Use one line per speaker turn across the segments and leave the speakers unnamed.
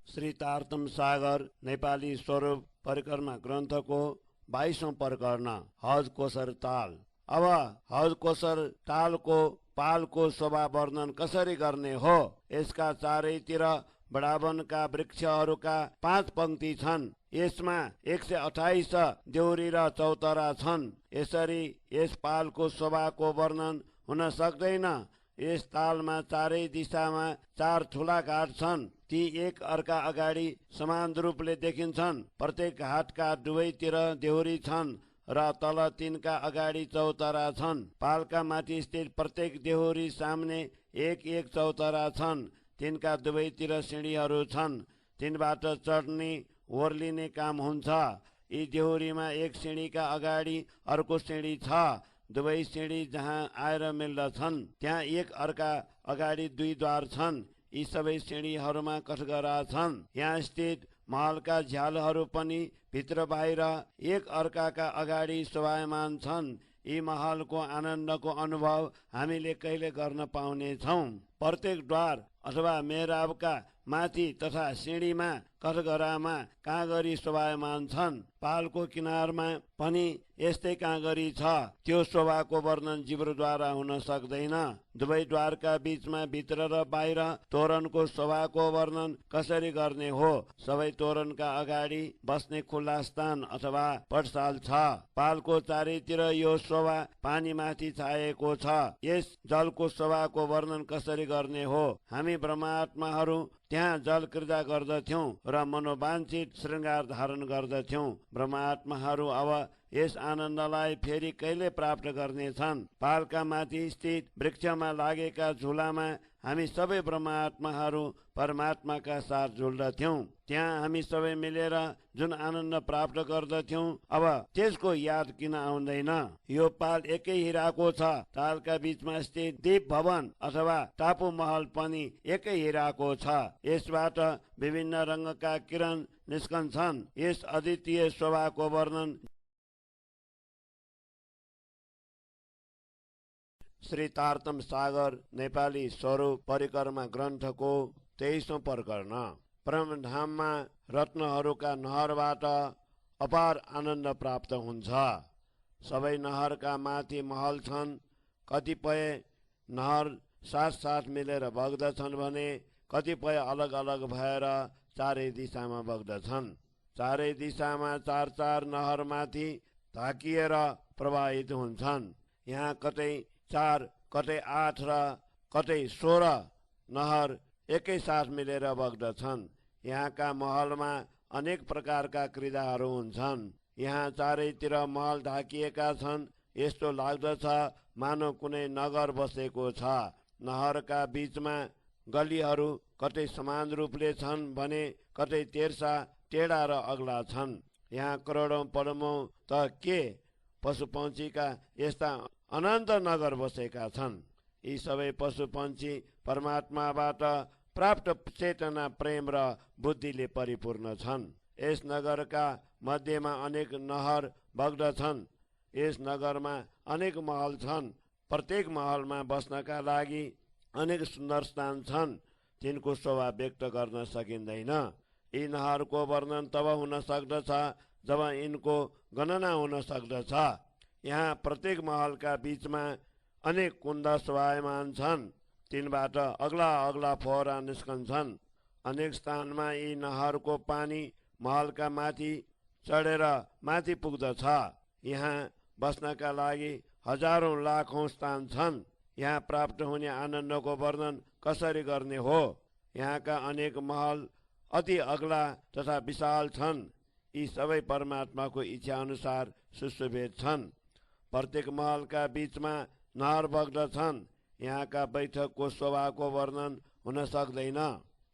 श्री तारतम सागर नेपाली स्वरूप परिक्रमा ग्रन्थको 22औं प्रकरण हज कोसर ताल। अब हज कोसर तालको पालको शोभा वर्णन कसरी गर्ने हो? यसका चारैतिर बडावनका वृक्षहरूका 5 पंक्ति छन्। यसमा 128 देउरी र चौतरा छन्। यसरी यस पालको शोभाको वर्णन हुन सक्दैन। यस तालमा चारै दिशामा 4 ठुला घाट छन्। ती एक अर्का अगाडि समान रूपले देखिन्छन्। प्रत्येक घाटका दुवैतिर देउरी छन् र तल तिनका अगाडि चौतरा छन्। पालका माथि स्थित प्रत्येक देउरी सामने एक एक चौतरा छन्। तिनका दुवैतिर सिँढीहरू छन्। तिनबाट चढ्ने ओर्लिने काम हुन्छ। यी देउरीमा एक सिँढीका अगाडि अर्को सिँढी छ। दुवै सिँढी जहाँ आएर मिल्दछन् त्यहाँ एक अर्का अगाडि 2 द्वार छन्। यी सबै सिँढीहरूमा कठघरा छन्। यहाँ स्थित महलका झ्यालहरू पनि भित्र बाहिर एक अर्काका अगाडि शोभायमान छन्। यी महलको आनन्दको अनुभव हामीले कहिले गर्न पाउने छौं। प्रत्येक द्वार अथवा मेहराबका माथि तथा सिँढीमा कठघरामा काँगरी शोभायमान छन्। पालको किनारमा पनि यस्तै काँगरी छ। त्यो शोभाको वर्णन जिब्रोद्वारा हुन सक्दैन। दुवै द्वारका बीचमा भित्र र बाहिर तोरणको शोभाको वर्णन कसरी गर्ने हो? सबै तोरणका अगाडि बस्ने खुल्ला स्थान अथवा पटसाल छ। पालको चारैतिर यो शोभा पानीमाथि छाएको छ। यस जलको शोभाको वर्णन कसरी गर्ने हो? हामी ब्रह्मात्माहरू त्यहाँ जल क्रीडा गर्दथ्यौं र मनोवाञ्छित श्रृंगार धारण गर्दथ्यौं। ब्रह्मात्माहरू अब यस आनन्दलाई फेरि कहिले प्राप्त गर्नेछन्? पालका माथि स्थित वृक्षमा लागेका झुलामा हामी सबै ब्रह्मात्माहरू परमात्माका साथ झुल्दथ्यौं। त्यहाँ हामी सबै मिलेर जुन आनन्द प्राप्त गर्दथ्यौं अब त्यसको याद किन आउँदैन? यो पाल एकै हिराको छ। तालका बीचमा स्थित दीप भवन अथवा टापु महल पनि एकै हिराको छ। यसबाट विभिन्न रङका किरण निस्कन्छन्। यस अद्वितीय शोभाको वर्णन श्री तारतम सागर नेपाली स्वरूप परिक्रमा ग्रन्थको 23औं प्रकरण। परमधाममा रत्नहरूका नहरबाट अपार आनन्द प्राप्त हुन्छ। सबै नहरका माथि महल छन्। कतिपय नहर साथ मिलेर बग्दछन् भने कतिपय अलग अलग भएर चारै दिशामा बग्दछन्। चारै दिशामा 4 नहरमाथि ढाकिएर प्रवाहित हुन्छन्। यहाँ कतै 4 कतै 8 र कतै 16 नहर एकै साथ मिलेर बग्दछन्। यहाँका महलमा अनेक प्रकारका क्रीडाहरू हुन्छन्। यहाँ चारैतिर महल ढाकिएका छन्। यस्तो लाग्दछ मानव कुनै नगर बसेको छ। नहरका बीचमा गलीहरू कतै समान रूपले छन् भने कतै तेर्सा टेढा र अग्ला छन्। यहाँ करोडौं पदमौं त के पशु पंक्षीका यस्ता अनन्त नगर बसेका छन्। यी सबै पशु पंक्षी परमात्माबाट प्राप्त चेतना, प्रेम र बुद्धिले परिपूर्ण छन्। यस नगरका मध्येमा अनेक नहर बग्दछन्। यस नगरमा अनेक महल छन्। प्रत्येक महलमा बस्नका लागि अनेक सुन्दर स्थान छन्। तिनको शोभा व्यक्त गर्न सकिँदैन। यी नहरको वर्णन तब हुन सक्दछ जब यिनको गणना हुन सक्दछ। यहाँ प्रत्येक महलका बीचमा अनेक कुण्ड शोभायमान छन्। तिनबाट अग्ला अग्ला फोहरा निस्कन्छन्। अनेक स्थानमा यी नहरको पानी महलका माथि चढेर माथि पुग्दछ। यहाँ बस्नका लागि हजारौं लाखौं स्थान छन्। यहाँ प्राप्त हुने आनन्दको वर्णन कसरी गर्ने हो? यहाँका अनेक महल अति अग्ला तथा विशाल छन्। यी सबै परमात्माको इच्छा अनुसार सुशोभित छन्। प्रत्येक महलका बीचमा नहर बग्दछन्। यहाँका बैठकको शोभाको वर्णन हुन सक्दैन।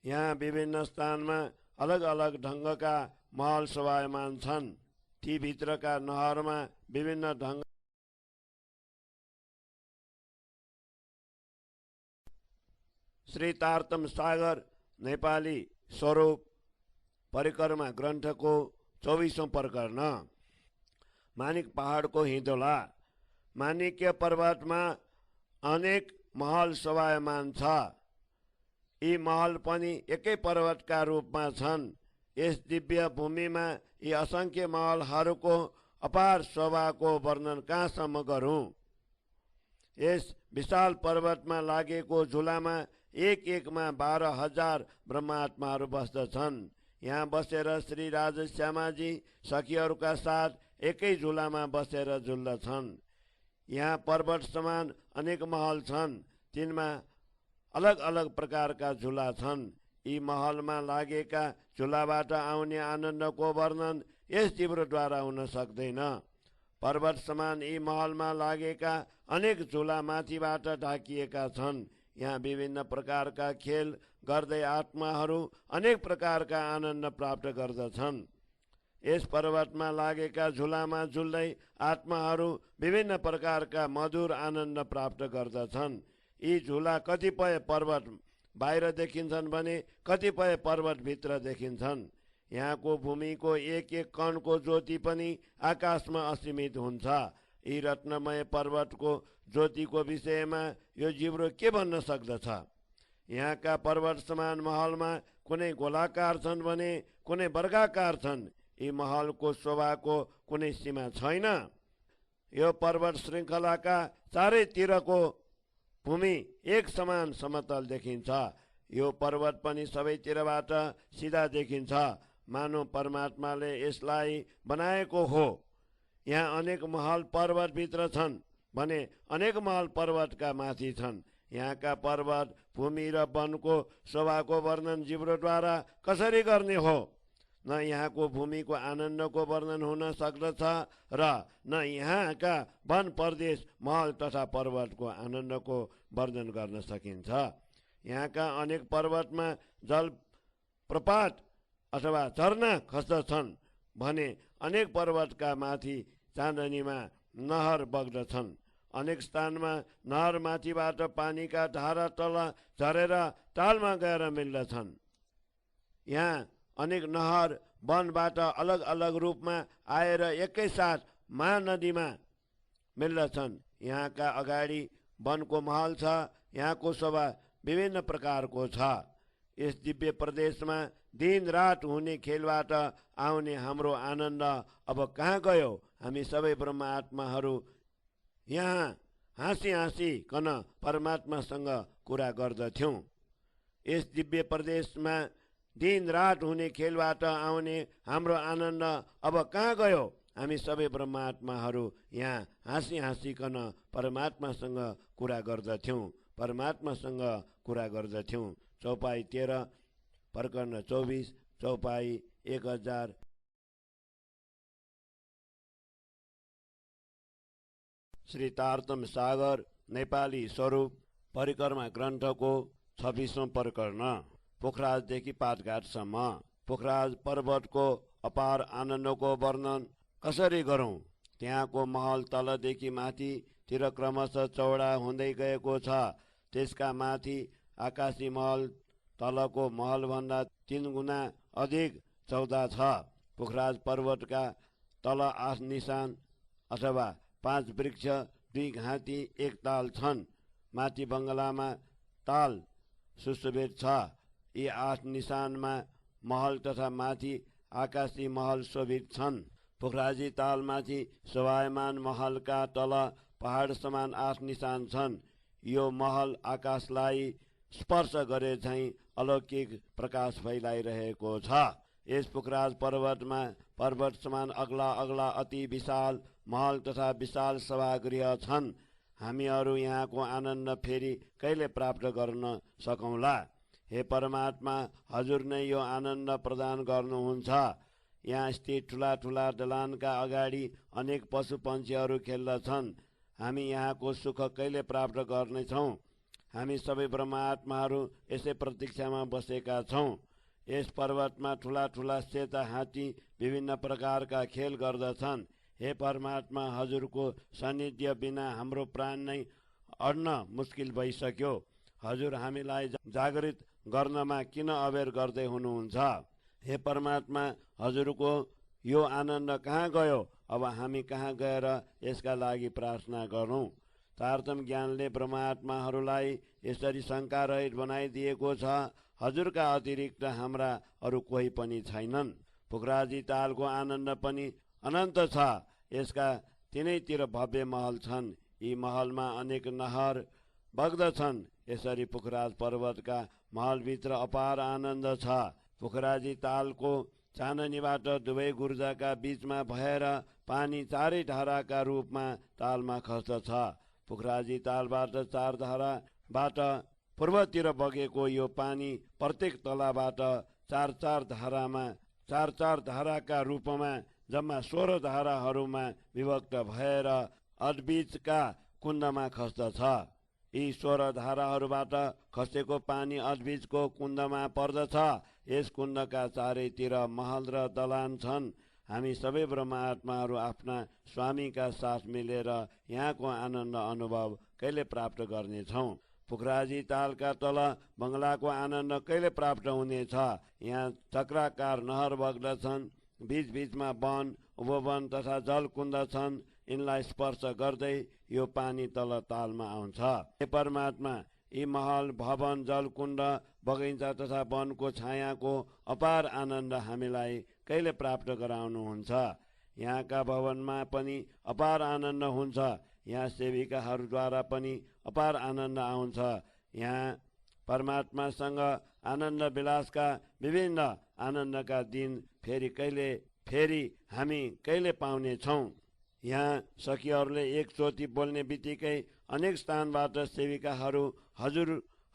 यहाँ विभिन्न स्थानमा अलग अलग ढङ्गका महल शोभायमान छन्। ती भित्रका नहरमा विभिन्न ढङ्ग श्री तारतम सागर नेपाली स्वरूप परिक्रमा ग्रन्थको 24औं प्रकरण। मानिक पहाडको हिँदोला। माणिक्य पर्वतमा अनेक महल शोभायमान छ। यी महल पनि एकै पर्वतका रूपमा छन्। यस दिव्य भूमिमा यी असंख्य महलहरूको अपार शोभाको वर्णन कहाँसम्म गरौँ। यस विशाल पर्वतमा लागेको झुलामा एक एकमा 12,000 ब्रह्मात्माहरू बस्दछन्। यहाँ बसेर श्री राजा श्यामाजी सखीहरूका साथ एकै झुलामा बसेर झुल्दछन्। यहाँ पर्वत समान अनेक महल छन्, तिनमा अलग अलग प्रकारका झुला छन्। यी महलमा लागेका झुलाबाट आउने आनन्दको वर्णन यस जिब्रोद्वारा हुन सक्दैन। पर्वत समान यी महलमा लागेका अनेक झुला माथिबाट ढाकिएका छन्। यहाँ विभिन्न प्रकारका खेल गर्दै आत्माहरू अनेक प्रकारका आनन्द प्राप्त गर्दछन्। यस पर्वतमा लागेका झुलामा झुल्दै आत्माहरू विभिन्न प्रकारका मधुर आनन्द प्राप्त गर्दछन्। यी झुला कतिपय पर्वत बाहिर देखिन्छन् भने कतिपय पर्वतभित्र देखिन्छन्। यहाँको भूमिको एक एक कणको ज्योति पनि आकाशमा असीमित हुन्छ। यी रत्नमय पर्वतको ज्योतिको विषयमा यो जिब्रो के भन्न सक्दछ? यहाँका पर्वत समान महलमा कुनै गोलाकार छन् भने कुनै वर्गाकार छन्। यी महलको शोभाको कुनै सीमा छैन। यो पर्वत श्रृङ्खलाका चारैतिरको भूमि एक समान समतल देखिन्छ। यो पर्वत पनि सबैतिरबाट सिधा देखिन्छ, मानव परमात्माले यसलाई बनाएको हो। यहाँ अनेक महल पर्वतभित्र छन् भने अनेक महल पर्वतका माथि छन्। यहाँका पर्वत भूमि र वनको शोभाको वर्णन जिब्रोद्वारा कसरी गर्ने हो? न यहाँको भूमिको आनन्दको वर्णन हुन सक्दछ र न यहाँका वन प्रदेश महल तथा पर्वतको आनन्दको वर्णन गर्न सकिन्छ। यहाँका अनेक पर्वतमा जल प्रपात अथवा झरना खस्दछन् भने अनेक पर्वतका माथि चाँदनीमा नहर बग्दछन्। अनेक स्थानमा नहर माथिबाट पानीका धारा तल झरेर तालमा गएर मिल्दछन्। यहाँ अनेक नहर वनबाट अलग अलग रूपमा आएर एकैसाथ महानदीमा मिल्दछन्। यहाँका अगाडि वनको महल छ। यहाँको शोभा विभिन्न प्रकारको छ। यस दिव्य प्रदेशमा दिन रात हुने खेलबाट आउने हाम्रो आनन्द अब कहाँ गयो? हामी सबै ब्रह्म आत्माहरू यहाँ हाँसी हाँसी कन परमात्मासँग कुरा गर्दथ्यौँ। यस दिव्य प्रदेशमा दिन रात हुने खेलबाट आउने हाम्रो आनन्द अब कहाँ गयो? हामी सबै ब्रह्म आत्माहरू यहाँ हाँसी हाँसी कन परमात्मासँग कुरा गर्दथ्यौँ, परमात्मासँग कुरा गर्दथ्यौँ। चौपाई 13 प्रकरण 24 चौपाई 1000। श्री तारतम सागर नेपाली स्वरूप परिक्रमा ग्रन्थको 26औं प्रकरण पोखराजदेखि पाटघाटसम्म। पोखराज पर्वतको अपार आनन्दको वर्णन कसरी गरौँ? त्यहाँको महल तलदेखि माथितिर क्रमशः चौडा हुँदै गएको छ। त्यसका माथि आकाशी महल तलको महलभन्दा 3 गुणा अधिक चौडा छ। पोखराज पर्वतका तल 8 निशान अथवा 5 वृक्ष, 2 घाँटी, 1 ताल छन्। माथि बङ्गलामा ताल सुशोभित छ। यी 8 निशानमा महल तथा माथि आकाशी महल शोभित छन्। पोखराजी तालमाथि शोभायमान महलका तल पहाड समान 8 निशान छन्। यो महल आकाशलाई स्पर्श गरे झैं अलौकिक प्रकाश फैलाइरहेको छ। यस पोखराज पर्वतमा पर्वत समान अग्ला अग्ला अति विशाल महल तथा विशाल सभागृह छन्। हामीहरू यहाँको आनन्द फेरि कहिले प्राप्त गर्न सकौँला? हे परमात्मा, हजुर नै यो आनन्द प्रदान गर्नुहुन्छ। यहाँ स्थित ठुला ठुला दलानका अगाडि अनेक पशु पन्छीहरू खेल्दछन्। हामी यहाँको सुख कहिले प्राप्त गर्नेछौँ? हामी सबै ब्रह्म आत्माहरू यसै प्रतीक्षामा बसेका छौँ। यस पर्वतमा ठुला ठुला सेता हात्ती विभिन्न प्रकारका खेल गर्दछन्। हे परमात्मा, हजुरको सान्निध्य बिना हाम्रो प्राण नै अड्न मुस्किल भइसक्यो। हजुर हामीलाई जागृत गर्नमा किन अबेर गर्दै हुनुहुन्छ? हे परमात्मा, हजुरको यो आनन्द कहाँ गयो? अब हामी कहाँ गएर यसका लागि प्रार्थना गरौँ? तारतम ज्ञानले ब्रह्मात्माहरूलाई यसरी शङ्का रहित बनाइदिएको छ। हजुरका अतिरिक्त हाम्रा अरू कोही पनि छैनन्। पुखराजी तालको आनन्द पनि अनन्त छ। यसका तिनैतिर भव्य महल छन्। यी महलमा अनेक नहर बग्दछन्। यसरी पुखराज पर्वतका महलभित्र अपार आनन्द छ। पुखराजी तालको चाननीबाट दुवै गुर्जाका बीचमा भएर पानी चारै धाराका रूपमा तालमा खस्दछ। पुखराजी तालबाट चार धाराबाट पूर्वतिर बगेको यो पानी प्रत्येक तलाबाट चार चार धाराका रूपमा जम्मा 16 धाराहरूमा विभक्त भएर अदबीचका कुण्डमा खस्दछ। यी 16 धाराहरूबाट खसेको पानी अदबीचको कुण्डमा पर्दछ। यस कुण्डका चारैतिर महल र दलान छन्। हामी सबै ब्रह्म आत्माहरू आफ्ना स्वामीका साथ मिलेर यहाँको आनन्द अनुभव कहिले प्राप्त गर्नेछौँ। पुखराजी तालका तल बङ्गलाको आनन्द कहिले प्राप्त हुनेछ। यहाँ चक्राकार नहर बग्दछन्। बीचबीचमा वन उपवन तथा जलकुण्ड छन्। यिनलाई स्पर्श गर्दै यो पानी तल तालमा आउँछ। हे परमात्मा, यी महल भवन जलकुण्ड बगैँचा तथा वनको छायाको अपार आनन्द हामीलाई कहिले प्राप्त गराउनुहुन्छ। यहाँका भवनमा पनि अपार आनन्द हुन्छ। यहाँ सेविकाहरूद्वारा पनि अपार आनन्द आउँछ। यहाँ परमात्मासँग आनन्द विलासका विभिन्न आनन्दका दिन फेरि हामी कहिले पाउनेछौँ। यहाँ सखीहरूले एकचोटि बोल्ने बित्तिकै अनेक स्थानबाट सेविकाहरू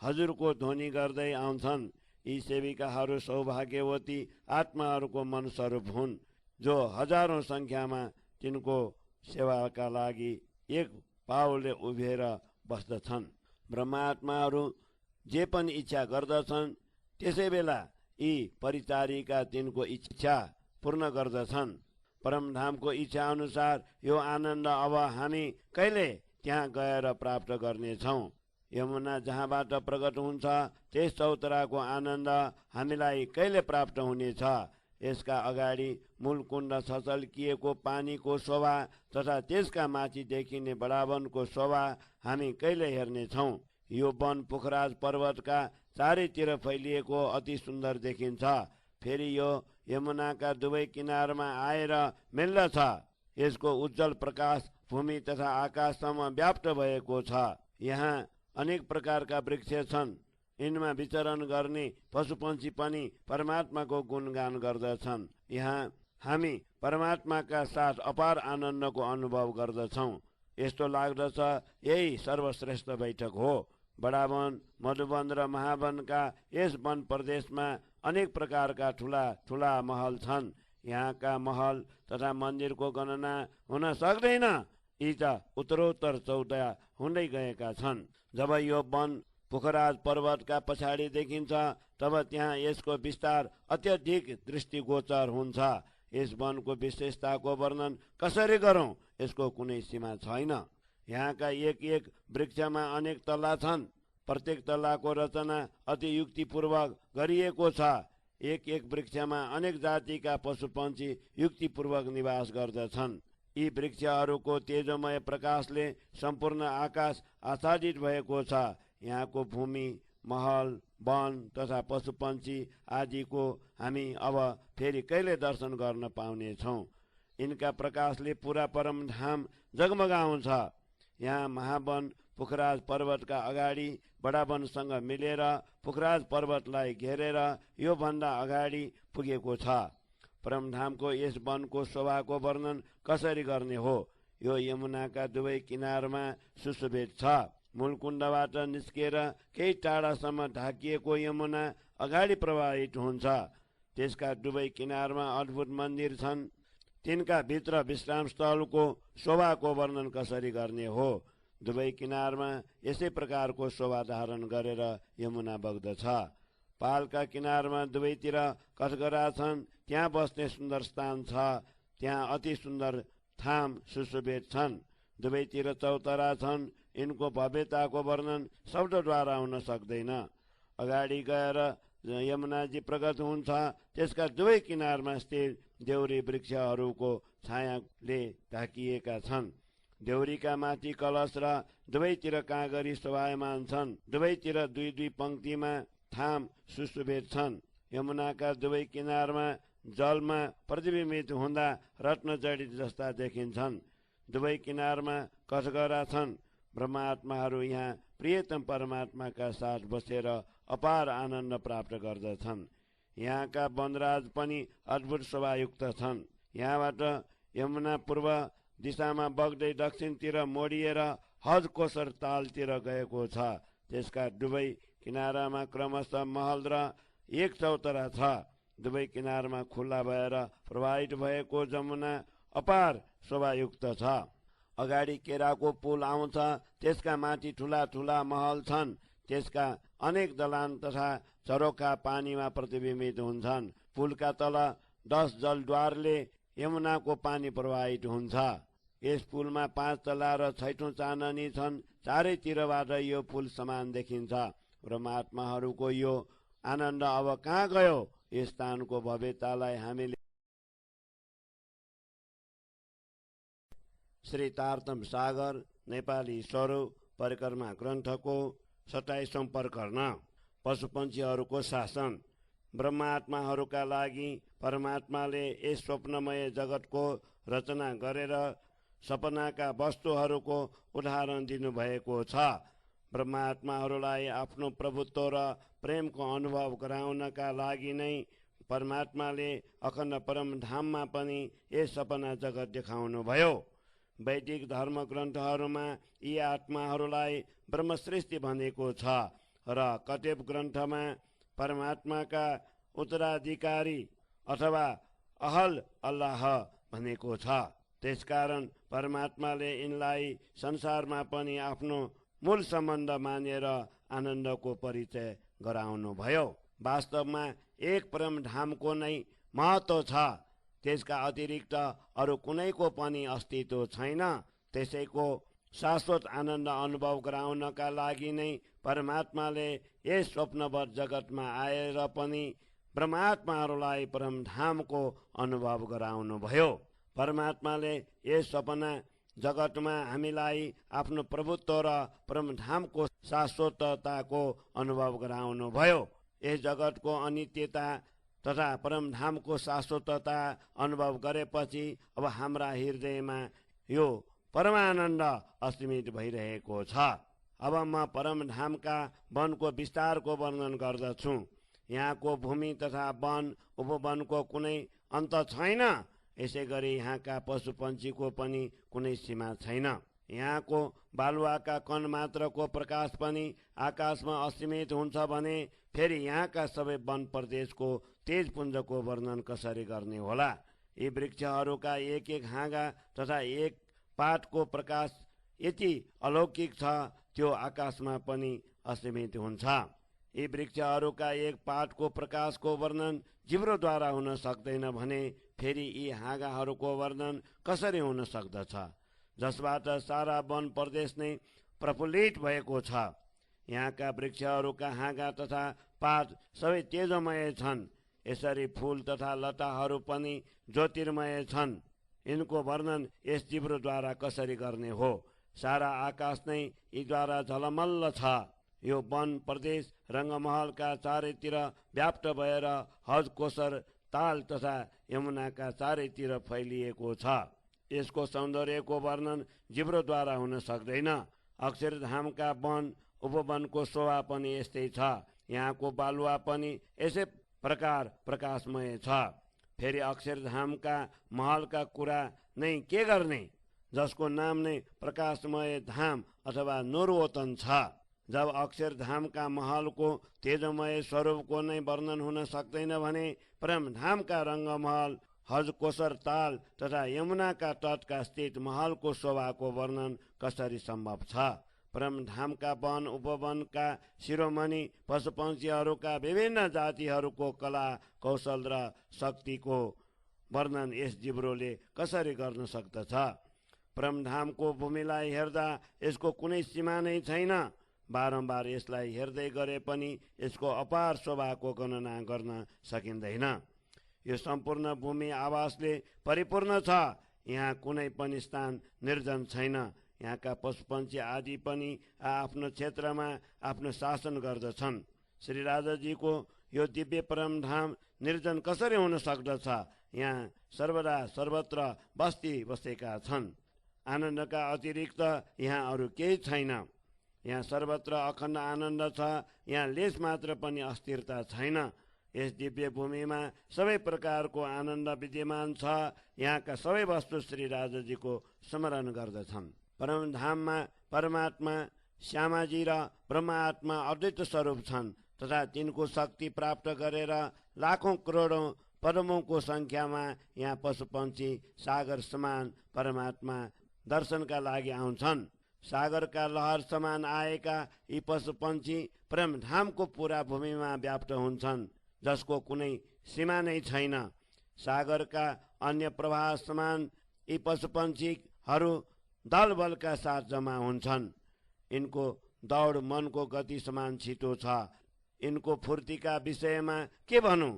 हजुरको ध्वनि गर्दै आउँछन्। यी सेविकाहरू सौभाग्यवती आत्माहरूको मनस्वरूप हुन्, जो हजारौं संख्यामा तिनको सेवाका लागि एक पाउले उभिएर बस्दछन्। ब्रह्मात्माहरू जे पनि इच्छा गर्दछन् त्यसै बेला यी परिचारिका तिनको इच्छा पूर्ण गर्दछन्। परमधामको इच्छा अनुसार यो आनन्द अब हामी कहिले त्यहाँ गएर प्राप्त गर्नेछौँ। यमुना जहाँबाट प्रकट हुन्छ त्यस चौतराको आनन्द हामीलाई कहिले प्राप्त हुनेछ। यसका अगाडि मूलकुण्ड छचल्किएको पानीको शोभा तथा त्यसका माथि देखिने बडावनको शोभा हामी कहिले हेर्नेछौँ। यो वन पुखराज पर्वतका चारैतिर फैलिएको अति सुन्दर देखिन्छ। फेरि यो यमुनाका दुवै किनारमा आएर मिल्दछ। यसको उज्जवल प्रकाश भूमि तथा आकाशसम्म व्याप्त भएको छ। यहाँ अनेक प्रकारका वृक्ष छन्। यिनमा विचरण गर्ने पशुपन्छी पनि परमात्माको गुणगान गर्दछन्। यहाँ हामी परमात्माका साथ अपार आनन्दको अनुभव गर्दछौँ। यस्तो लाग्दछ यही सर्वश्रेष्ठ बैठक हो। बडावन, मधुवन र महावनका यस वन प्रदेशमा अनेक प्रकारका ठुला ठुला महल छन्। यहाँका महल तथा मन्दिरको गणना हुन सक्दैन। यी त उत्तरोत्तर चौधा हुँदै गएका छन्। जब यो वन पुखराज पर्वतका पछाडि देखिन्छ तब त्यहाँ यसको विस्तार अत्यधिक दृष्टिगोचर हुन्छ। यस वनको विशेषताको वर्णन कसरी गरौँ? यसको कुनै सीमा छैन। यहाँका एक एक वृक्षमा अनेक तल्ला छन्। प्रत्येक तल्लाको रचना अति युक्तिपूर्वक गरिएको छ। एक एक वृक्षमा अनेक जातिका पशुपन्छी युक्तिपूर्वक निवास गर्दछन्। यी वृक्षहरूको तेजोमय प्रकाशले सम्पूर्ण आकाश आच्छादित भएको छ। यहाँको भूमि, महल, वन तथा पशुपन्छी आदिको हामी अब फेरि कहिले दर्शन गर्न पाउनेछौँ। यिनका प्रकाशले पुरा परमधाम जगमगाउँछ। यहाँ महावन पुखराज पर्वतका अगाडि बडावनसँग मिलेर पुखराज पर्वतलाई घेरेर यो भन्दा अगाडि पुगेको छ। परमधामको यस वनको शोभाको वर्णन कसरी गर्ने हो? यो यमुनाका दुवै किनारमा सुशोभित छ। मूलकुण्डबाट निस्किएर केही टाढासम्म ढाकिएको यमुना अगाडि प्रवाहित हुन्छ। त्यसका दुवै किनारमा अद्भुत मन्दिर छन्। तिनका भित्र विश्राम स्थलको शोभाको वर्णन कसरी गर्ने हो? दुवै किनारमा यसै प्रकारको शोभा धारण गरेर यमुना बग्दछ। पालका किनारमा दुवैतिर कठघरा छन्। त्यहाँ बस्ने सुन्दर स्थान छ। त्यहाँ अति सुन्दर थाम सुशोभित छन्। दुवैतिर चौतरा छन्। यिनको भव्यताको वर्णन शब्दद्वारा हुन सक्दैन। अगाडि गएर यमुनाजी प्रकट हुन्छ। त्यसका दुवै किनारमा स्थित देउरी वृक्षहरूको छायाले ढाकिएका छन्। देउरीका माथि कलश र दुवैतिर काँगरी शोभायमान छन्। दुवैतिर दुई दुई पंक्तिमा थाम सुशोभित छन्। यमुनाका दुवै किनारमा जलमा प्रतिबिम्बित हुँदा रत्न जडित जस्ता देखिन्छन्। दुवै किनारमा कठघरा छन्। ब्रह्मात्माहरू यहाँ प्रियतम परमात्माका साथ बसेर अपार आनन्द प्राप्त गर्दछन्। यहाँका वनराज पनि अद्भुत शोभायुक्त छन्। यहाँबाट यमुना पूर्व दिशामा बग्दै दक्षिणतिर मोडिएर हज कोसर तालतिर गएको छ। त्यसका दुवै किनारामा क्रमशः महल र एक चौतरा छ। दुवै किनारमा खुल्ला भएर प्रवाहित भएको जमुना अपार शोभायुक्त छ। अगाडि केराको पुल आउँछ। त्यसका माथि ठुला ठुला महल छन्। त्यसका अनेक दलान तथा झरोखा पानीमा प्रतिबिम्बित हुन्छन्। पुलका तल 10 जलद्वारले यमुनाको पानी प्रवाहित हुन्छ। यस पुलमा 5 तला र 6औं चाँदनी छन्। चारैतिरबाट यो पुल समान देखिन्छ। परमात्माहरूको यो आनन्द अब कहाँ गयो? यस स्थानको भव्यतालाई हामीले श्री तारतम सागर नेपाली स्वरूप परिक्रमा ग्रन्थको 27औं प्रकरण पशुपन्छीहरूको शासन। ब्रह्मात्माहरूका लागि परमात्माले यस स्वप्नमय जगतको रचना गरेर सपनाका वस्तुहरूको उदाहरण दिनुभएको छ। ब्रह्मात्माहरूलाई आफ्नो प्रभुत्व र प्रेमको अनुभव गराउनका लागि नै परमात्माले अखण्ड परमधाममा पनि यस सपना जगत देखाउनुभयो। वैदिक धर्म ग्रन्थहरूमा यी आत्माहरूलाई ब्रह्मश्रेष्ठी भनेको छ र कतेब ग्रन्थमा परमात्माका उत्तराधिकारी अथवा अहल अल्लाह भनेको छ। त्यसकारण परमात्माले यिनलाई संसारमा पनि आफ्नो मूल सम्बन्ध मानेर आनन्दको परिचय गराउनुभयो। वास्तवमा एक परमधामको नै महत्त्व छ। त्यसका अतिरिक्त अरू कुनैको पनि अस्तित्व छैन। त्यसैको शाश्वत आनन्द अनुभव गराउनका लागि नै परमात्माले यस स्वप्नवत जगतमा आएर पनि ब्रह्मात्माहरूलाई परमधामको अनुभव गराउनुभयो। परमात्माले यस सपना जगतमा हामीलाई आफ्नो प्रभुत्व र परमधामको शाश्वतताको अनुभव गराउनुभयो। यस जगतको अनित्यता तथा परमधामको शाश्वतता अनुभव गरेपछि अब हाम्रा हृदयमा यो परमानन्द अस्तिमित भइरहेको छ। अब म परमधामका वनको विस्तारको वर्णन गर्दछु। यहाँको भूमि तथा वन उपवनको कुनै अन्त छैन। यसै गरी यहाँका पशुपन्छीको पनि कुनै सीमा छैन। यहाँको बालुवाका कण मात्रको प्रकाश पनि आकाशमा असीमित हुन्छ भने फेरि यहाँका सबै वन प्रदेशको तेजपुञ्जको वर्णन कसरी गर्ने होला? यी वृक्षहरूका एक एक हाँगा तथा एक पातको प्रकाश यति अलौकिक छ त्यो आकाशमा पनि असीमित हुन्छ। यी वृक्षहरूका एक पातको प्रकाशको वर्णन जिब्रोद्वारा हुन सक्दैन भने फेरि यी हाँगाहरूको वर्णन कसरी हुन सक्दछ जसबाट सारा वन प्रदेश नै प्रफुल्लित भएको छ। यहाँका वृक्षहरूका हाँगा तथा पात सबै तेजमय छन्। यसरी फूल तथा लताहरू पनि ज्योतिर्मय छन्। यिनको वर्णन यस जिब्रोद्वारा कसरी गर्ने हो? सारा आकाश नै यीद्वारा झलमल्ल छ। यो वन प्रदेश रङ्गमहलका चारैतिर व्याप्त भएर हज कोसर ताल तथा यमुनाका चारैतिर फैलिएको छ। यसको सौन्दर्यको वर्णन जिब्रोद्वारा हुन सक्दैन। अक्षरधामका वन उपवनको शोभा पनि यस्तै छ। यहाँको बालुवा पनि यसै प्रकार प्रकाशमय छ। फेरि अक्षरधामका महलका कुरा नै के गर्ने जसको नाम नै प्रकाशमय धाम अथवा नूरवतन छ। जब अक्षरधामका महलको तेजमय स्वरूपको नै वर्णन हुन सक्दैन भने परमधामका रङ्गमहल हज कोसर ताल तथा यमुनाका तटका स्थित महलको शोभाको वर्णन कसरी सम्भव छ? परमधामका वन उपवनका शिरोमणि पशुपन्छीहरूका विभिन्न जातिहरूको कला कौशल र शक्तिको वर्णन यस जिब्रोले कसरी गर्न सक्दछ? परमधामको भूमिलाई हेर्दा यसको कुनै सीमा नै छैन। बारम्बार यसलाई हेर्दै गरे पनि यसको अपार शोभाको गणना गर्न सकिँदैन। यो सम्पूर्ण भूमि आवासले परिपूर्ण छ। यहाँ कुनै पनि स्थान निर्जन छैन। यहाँका पशुपन्छी आदि पनि आफ्नो क्षेत्रमा आफ्नो शासन गर्दछन्। श्री राजाजीको यो दिव्य परमधाम निर्जन कसरी हुन सक्दछ? यहाँ सर्वदा सर्वत्र बस्ती बसेका छन्। आनन्दका अतिरिक्त यहाँ अरू केही छैन। यहाँ सर्वत्र अखण्ड आनन्द छ। यहाँ लेस मात्र पनि अस्थिरता छैन। यस दिव्य भूमिमा सबै प्रकारको आनन्द विद्यमान छ। यहाँका सबै वस्तु श्री राजाजीको स्मरण गर्दछन्। परमधाममा परमात्मा श्यामाजी र ब्रह्मात्मा अद्वैत स्वरूप छन् तथा तिनको शक्ति प्राप्त गरेर लाखौं करोडौं पदमौंको संख्यामा यहाँ पशुपन्छी सागर समान परमात्मा दर्शनका लागि आउँछन्। सागरका लहर समान आएका यी पशुपन्छी परमधामको पूरा भूमिमा व्याप्त हुन्छन्, जसको कुनै सीमा नै छैन। सागरका अन्य प्रवाह समान यी पशुपन्छीहरू दल बलका साथ जमा हुन्छन्। इनको दौड मनको गति समान छिटो छ। इनको फूर्तिका विषयमा के भनौं?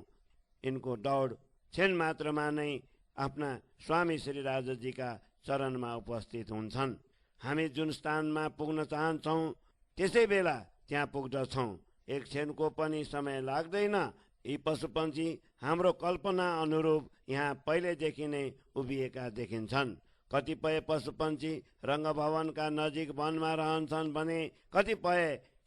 इनको दौड क्षण मात्रमा नै आफ्ना स्वामी श्री राजाजीका चरणमा उपस्थित हुन्छन्। हामी जुन स्थानमा पुग्न चाहन्छौं त्यसै बेला त्यहाँ पुग्दछौं। एक क्षणको पनि समय लाग्दैन। यी पशुपन्छी हाम्रो कल्पना अनुरूप यहाँ पहिलेदेखि नै उभिएका देखिन्छन्। कतिपय पशुपन्छी रङ्गभवनका नजिक वनमा रहन्छन् भने कतिपय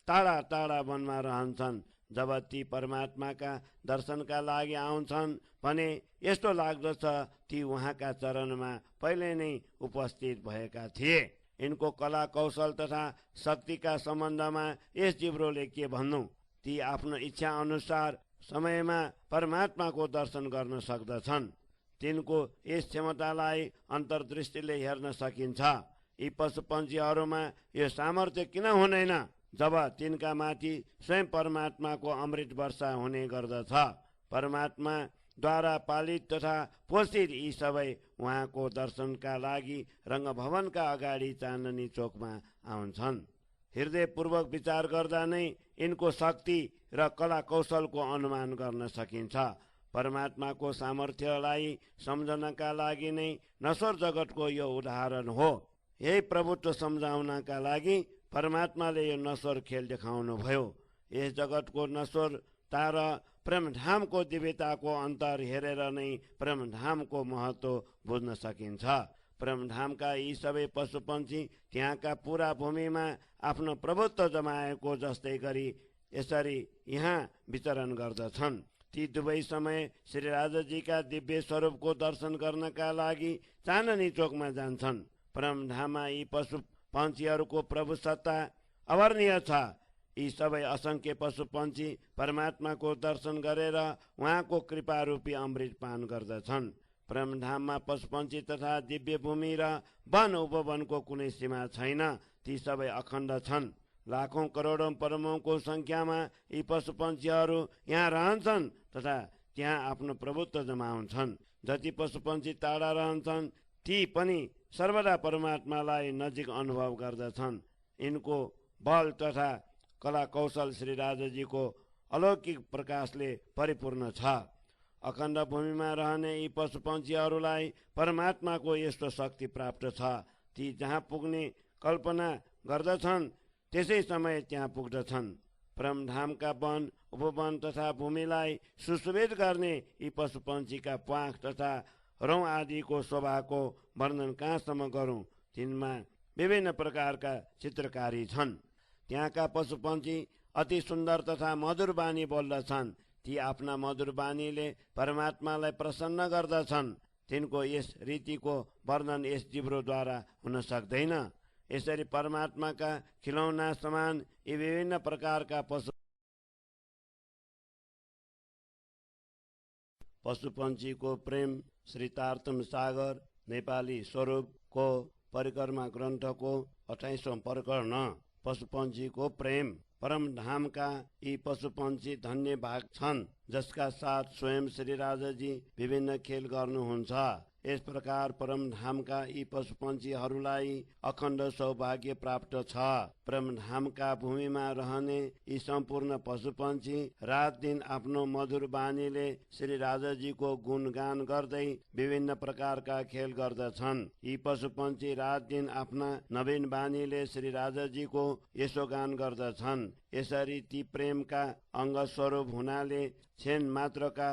टाढा टाढा वनमा रहन्छन्। जब ती परमात्माका दर्शनका लागि आउँछन् भने यस्तो लाग्दछ ती उहाँका चरणमा पहिले नै उपस्थित भएका थिए। इनको कला कौशल तथा शक्तिका सम्बन्धमा यस जिब्रोले के भन्नु? ती आफ्नो इच्छा अनुसार समयमा परमात्माको दर्शन गर्न सक्दछन्। तिनको यस क्षमतालाई अन्तर्दृष्टिले हेर्न सकिन्छ। यी पशुपन्छीहरूमा यो सामर्थ्य किन हुँदैन जब तिनका माथि स्वयं परमात्माको अमृत वर्षा हुने गर्दछ? परमात्मा द्वारा पालित तथा पोषित यी सबै उहाँको दर्शनका लागि रङ्गभवनका अगाडि चाँदनी चोकमा आउँछन्। हृदयपूर्वक विचार गर्दा नै यिनको शक्ति र कला कौशलको अनुमान गर्न सकिन्छ। परमात्माको सामर्थ्यलाई सम्झनका लागि नै नश्वर जगतको यो उदाहरण हो। यही प्रभुत्व सम्झाउनका लागि परमात्माले यो नश्वर खेल देखाउनु भयो। यस जगतको नश्वरता र परमधामको दिव्यताको अन्तर हेरेर नै परमधामको महत्व बुझ्न सकिन्छ। परमधामका यी सबै पशुपन्छी त्यहाँका पूरा भूमिमा आफ्नो प्रभुत्व जमाएको जस्तै गरी यसरी यहाँ विचरण गर्दछन्। ती दुवै समय श्री राजाजीका दिव्य स्वरूपको दर्शन गर्नका लागि चाँदनी चोकमा जान्छन्। परमधाममा यी पशुपन्छीहरूको प्रभु सत्ता अवर्णीय छ। यी सबै असंख्य पशुपन्छी परमात्माको दर्शन गरेर उहाँको कृपा रूपी अमृत पान गर्दछन्। परमधाममा पशुपन्छी तथा दिव्य भूमि र वन उपवनको कुनै सीमा छैन। ती सबै अखण्ड छन्। लाखौं करोडौं परमौंको संख्यामा यी पशुपन्छीहरू यहाँ रहन्छन् तथा त्यहाँ आफ्नो प्रभुत्व जमाउँछन्। जति पशुपन्छी टाढा रहन्छन् ती पनि सर्वदा परमात्मालाई नजिक अनुभव गर्दछन्। यिनको बल तथा कला कौशल श्री राजाजीको अलौकिक प्रकाशले परिपूर्ण छ। अखण्ड भूमिमा रहने यी पशुपन्छीहरूलाई परमात्माको यस्तो शक्ति प्राप्त छ। ती जहाँ पुग्ने कल्पना गर्दछन् त्यसै समय त्यहाँ पुग्दछन्। परमधामका वन उपवन तथा भूमिलाई सुशोभित गर्ने यी पशुपन्छीका प्वाख तथा रौं आदिको शोभाको वर्णन कहाँसम्म गरौं? तिनमा विभिन्न प्रकारका चित्रकारी छन्। त्यहाँका पशुपन्छी अति सुन्दर तथा मधुर बानी बोल्दछन्। ती आफ्ना मधुर बानीले परमात्मालाई प्रसन्न गर्दछन्। तिनको यस रीतिको वर्णन यस जिब्रोद्वारा हुन सक्दैन। यसरी परमात्माका खिलौना समान यी विभिन्न प्रकारका पशुपन्छीको प्रेम श्रीतार्तम सागर नेपाली स्वरूपको परिक्रमा ग्रन्थको 28औं प्रकरण। पशुपन्छीको प्रेम। परमधामका यी पशुपन्छी धन्य भाग छन् जसका साथ स्वयं श्री राजाजी विभिन्न खेल गर्नुहुन्छ। यस प्रकार परमधामका यी पशुपन्छीहरूलाई अखण्ड सौभाग्य प्राप्त छ। परमधामका भूमिमा रहने यी सम्पूर्ण पशुपन्छी रात दिन आफ्नो मधुर बानीले श्री राजाजीको गुणगान गर्दै विभिन्न प्रकारका खेल गर्दछन्। यी पशुपन्छी रात दिन आफ्ना नवीन बानीले श्री राजाजीको यशोगान गर्दछन्। यसरी ती प्रेमका अङ्ग स्वरूप हुनाले क्षण मात्रका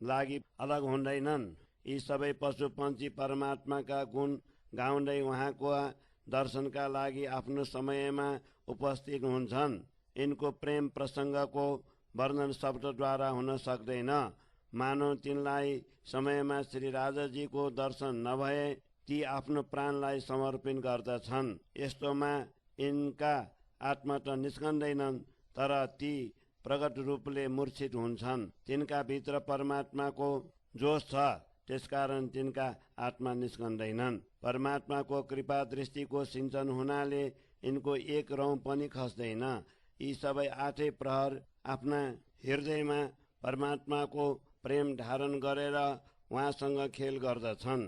लागि अलग हुँदैनन्। यी सबै पशुपन्छी परमात्माका गुण गाउँदै उहाँको दर्शनका लागि आफ्नो समयमा उपस्थित हुन्छन्। यिनको प्रेम प्रसङ्गको वर्णन शब्दद्वारा हुन सक्दैन। मानव तिनलाई समयमा श्री राजाजीको दर्शन नभए ती आफ्नो प्राणलाई समर्पण गर्दछन्। यस्तोमा यिनका आत्मा त निस्कँदैनन्, तर ती प्रकट रूपले मूर्छित हुन्छन्। तिनका भित्र परमात्माको जोश छ, त्यसकारण तिनका आत्मा निस्कँदैनन्। परमात्माको कृपा दृष्टिको सिंचन हुनाले यिनको एक रौँ पनि खस्दैन। यी सबै आठै प्रहर आफ्ना हृदयमा परमात्माको प्रेम धारण गरेर उहाँसँग खेल गर्दछन्।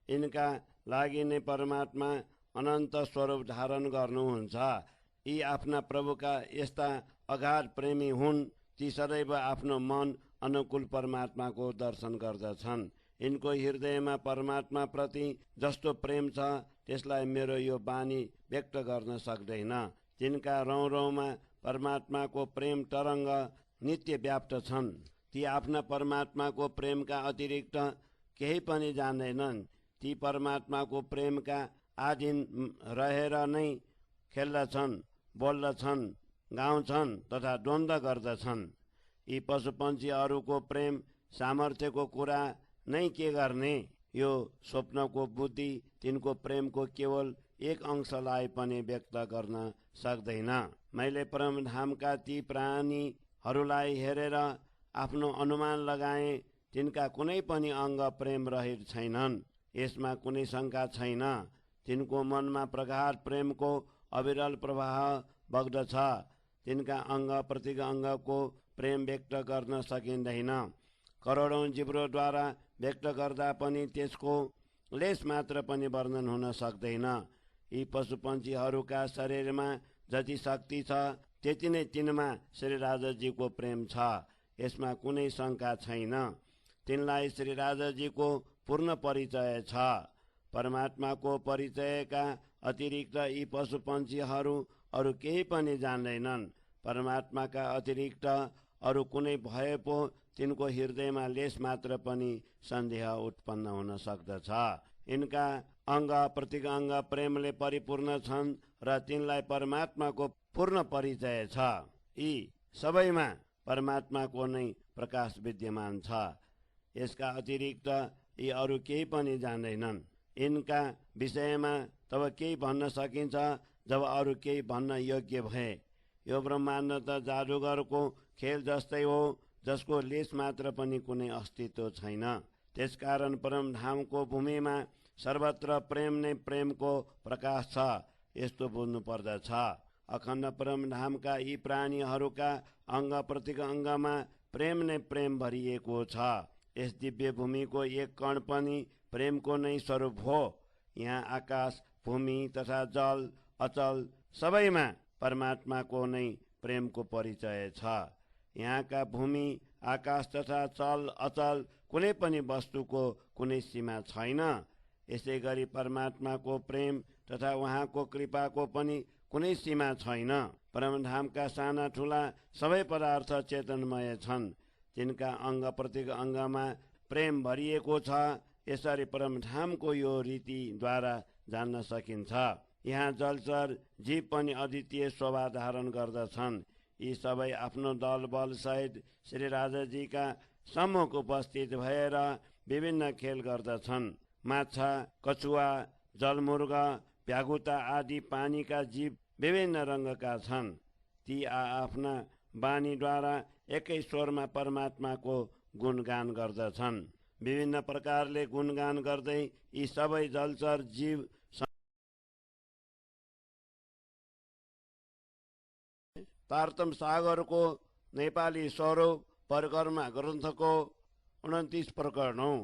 यिनका लागि नै परमात्मा अनन्त स्वरूप धारण गर्नुहुन्छ। यी आफ्ना प्रभुका यस्ता अगाध प्रेमी हुन्। ती सदैव आफ्नो मन अनुकूल परमात्माको दर्शन गर्दछन्। यिनको हृदयमा परमात्मा प्रति जस्तो प्रेम छ त्यसलाई मेरो यो बानी व्यक्त गर्न सक्दैन। तिनका रौँ रौँमा परमात्माको प्रेम तरङ्ग नित्य व्याप्त छन्। ती आफ्ना परमात्माको प्रेमका अतिरिक्त केही पनि जान्दैनन्। ती परमात्माको प्रेमका आधीन रहेर नै खेल्दछन्, बोल्दछन्, गाउँछन् तथा द्वन्द्व गर्दछन्। यी पशुपन्छीहरूको प्रेम सामर्थ्यको कुरा नै के गर्ने। यो स्वप्नको बुद्धि तिनको प्रेमको केवल एक अंशलाई पनि व्यक्त गर्न सक्दैन। मैले परमधामका ती प्राणीहरूलाई हेरेर आफ्नो अनुमान लगाएँ। तिनका कुनै पनि अङ्ग प्रेम रहित छैनन्। यसमा कुनै शङ्का छैन। तिनको मनमा प्रगाढ प्रेमको अविरल प्रवाह बग्दछ। तिनका अङ्ग प्रत्येक अङ्गको प्रेम व्यक्त गर्न सकिँदैन। करोडौँ जिब्रोद्वारा व्यक्त गर्दा पनि त्यसको लेस मात्र पनि वर्णन हुन सक्दैन। यी पशुपन्छीहरूका शरीरमा जति शक्ति छ त्यति नै तिनमा श्री राजाजीको प्रेम छ। यसमा कुनै शङ्का छैन। तिनलाई श्री राजाजीको पूर्ण परिचय छ। परमात्माको परिचयका अतिरिक्त यी पशुपन्छीहरू अरू केही पनि जान्दैनन्। परमात्माका अतिरिक्त अरू कुनै भए पो तिनको हृदयमा लेस मात्र पनि सन्देह उत्पन्न हुन सक्दछ। यिनका अङ्ग प्रत्येक अङ्ग प्रेमले परिपूर्ण छन् र तिनलाई परमात्माको पूर्ण परिचय छ। यी सबैमा परमात्माको नै प्रकाश विद्यमान छ। यसका अतिरिक्त यी अरू केही पनि जान्दैनन्। यिनका विषयमा तब केही भन्न सकिन्छ जब अरू केही भन्न योग्य भए। यो ब्रह्माण्ड त जादुगरको खेल जस्तै हो, जसको लेस मात्र पनि कुनै अस्तित्व छैन। त्यसकारण परमधामको भूमिमा सर्वत्र प्रेम नै प्रेमको प्रकाश छ, यस्तो बुझ्नु पर्दछ। अखण्ड परमधामका यी प्राणीहरूका अङ्ग प्रत्येक अङ्गमा प्रेम नै प्रेम भरिएको छ। यस दिव्य भूमिको एक कण पनि प्रेमको नै स्वरूप हो। यहाँ आकाश, भूमि तथा जल अचल सबैमा परमात्माको नै प्रेमको परिचय छ। यहाँका भूमि, आकाश तथा चल अचल कुनै पनि वस्तुको कुनै सीमा छैन। यसै गरी परमात्माको प्रेम तथा उहाँको कृपाको पनि कुनै सीमा छैन। परमधामका साना ठुला सबै पदार्थ चेतनमय छन्। तिनका अङ्ग प्रत्येक अङ्गमा प्रेम भरिएको छ। यसरी परमधामको यो रीतिद्वारा जान्न सकिन्छ। यहाँ जलचर जीव पनि अद्वितीय शोभा धारण गर्दछन्। यी सबै आफ्नो दल बल सहित श्री राजाजीका सम्मुख उपस्थित भएर विभिन्न खेल गर्दछन्। माछा, कछुवा, जलमुर्ग, भ्यागुता आदि पानीका जीव विभिन्न रङ्गका छन्। ती आफ्ना बानीद्वारा एकै स्वरमा परमात्माको गुणगान गर्दछन्। विभिन्न प्रकारले गुणगान गर्दै यी सबै जलचर जीव तारतम सागरको नेपाली स्वरूप परिक्रमा ग्रन्थको 29 प्रकरण हो।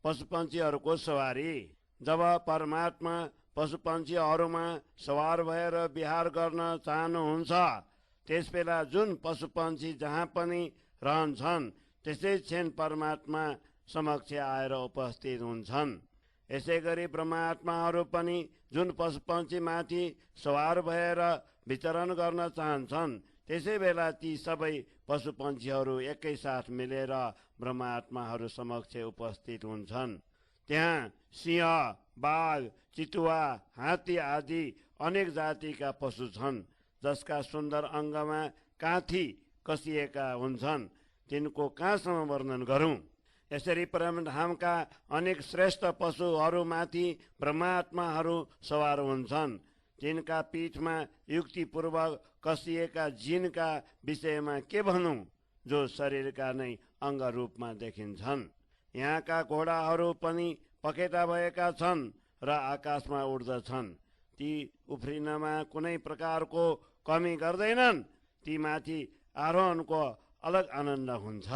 पशुपन्छीहरूको सवारी। जब परमात्मा पशुपन्छीहरूमा सवार भएर विहार गर्न चाहनुहुन्छ त्यसबेला जुन पशुपन्छी जहाँ पनि रहन्छन् त्यसै क्षण परमात्मा समक्ष आएर उपस्थित हुन्छन्। यसै गरी ब्रह्मात्माहरू पनि जुन पशुपन्छी माथि सवार भएर विचरण गर्न चाहन्छन् त्यसै बेला ती सबै पशुपन्छीहरू एकैसाथ मिलेर ब्रह्मात्माहरू समक्ष उपस्थित हुन्छन्। त्यहाँ सिंह, बाघ, चितुवा, हात्ती आदि अनेक जातिका पशु छन् जसका सुन्दर अङ्गमा काँथी कसिएका हुन्छन्। तिनको कहाँसम्म वर्णन गरौँ। यसरी परमधामका अनेक श्रेष्ठ पशुहरूमाथि ब्रह्मात्माहरू सवार हुन्छन्। तिनका पीठमा युक्तिपूर्वक कसिएका जिनका विषयमा के भनौँ जो शरीरका नै अङ्ग रूपमा देखिन्छन्। यहाँका घोडाहरू पनि पखेटा भएका छन् र आकाशमा उड्दछन्। ती उफ्रिनमा कुनै प्रकारको कमी गर्दैनन्। ती माथि आरोहणको अलग आनन्द हुन्छ।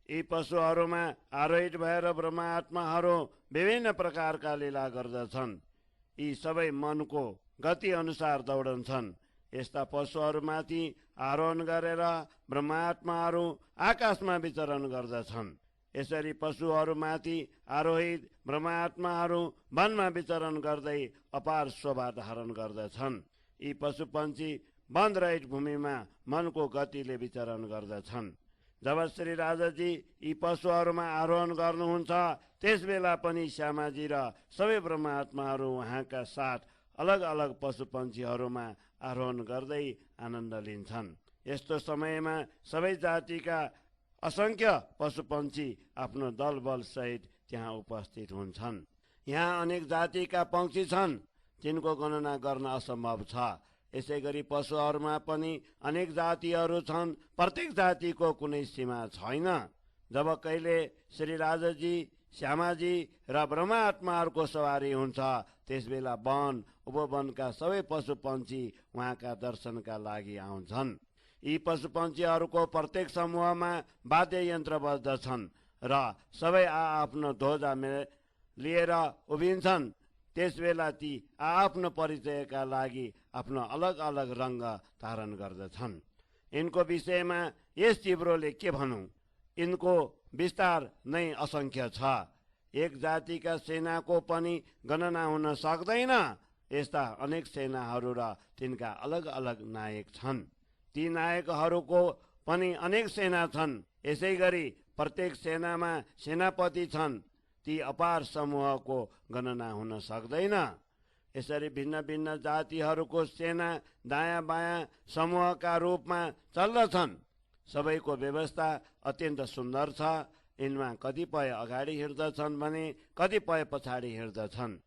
यी पशुहरूमा आरोहित भएर ब्रह्मात्माहरू विभिन्न प्रकारका लीला गर्दछन्। यी सबै मनको गति अनुसार दौडन्छन्। यस्ता पशुहरूमाथि आरोहण गरेर ब्रह्मात्माहरू आकाशमा विचरण गर्दछन्। यसरी पशुहरूमाथि आरोहित ब्रह्मात्माहरू वनमा विचरण गर्दै अपार शोभा धारण गर्दछन्। यी पशुपन्छी वनरहित भूमिमा मनको गतिले विचरण गर्दछन्। जब श्री राजाजी यी पशुहरूमा आरोहण गर्नुहुन्छ त्यसबेला पनि श्यामाजी र सबै ब्रह्मात्माहरू उहाँका साथ अलग अलग पशुपन्छीहरूमा आरोहण गर्दै आनन्द लिन्छन्। यस्तो समयमा सबै जातिका असंख्य पशुपन्छी आफ्नो दलबल सहित त्यहाँ उपस्थित हुन्छन्। यहाँ अनेक जातिका पक्षी छन् तिनको गणना गर्न असम्भव छ। यसै गरी पशुहरूमा पनि अनेक जातिहरू छन्। प्रत्येक जातिको कुनै सीमा छैन। जब कहिले श्री राजाजी, श्यामाजी र ब्रह्मात्माहरूको सवारी हुन्छ त्यसबेला वन उपवनका सबै पशुपन्छी उहाँका दर्शनका लागि आउँछन्। यी पशुपन्छीहरूको प्रत्येक समूहमा वाद्य यन्त्र बज्दछन् र सबै आफ्नो ध्वजा लिएर उभिन्छन्। त्यसबेला ती आफ्नो परिचयका लागि आफ्नो अलग अलग रङ्ग धारण गर्दछन्। यिनको विषयमा यस चिब्रोले के भनौँ। यिनको विस्तार नै असंख्य छ। एक जातिका सेनाको पनि गणना हुन सक्दैन। यस्ता अनेक सेनाहरू र तिनका अलग अलग नायक छन्। ती नायकहरूको पनि अनेक सेना छन्। यसै गरी प्रत्येक सेनामा सेनापति छन्। ती अपार समूहको गणना हुन सक्दैन। यसरी भिन्न भिन्न जातिहरूको सेना दायाँ बायाँ समूहका रूपमा चल्दछन्। सबैको व्यवस्था अत्यन्त सुन्दर छ। यिनमा कतिपय अगाडि हिँड्दछन् भने कतिपय पछाडि हिँड्दछन्।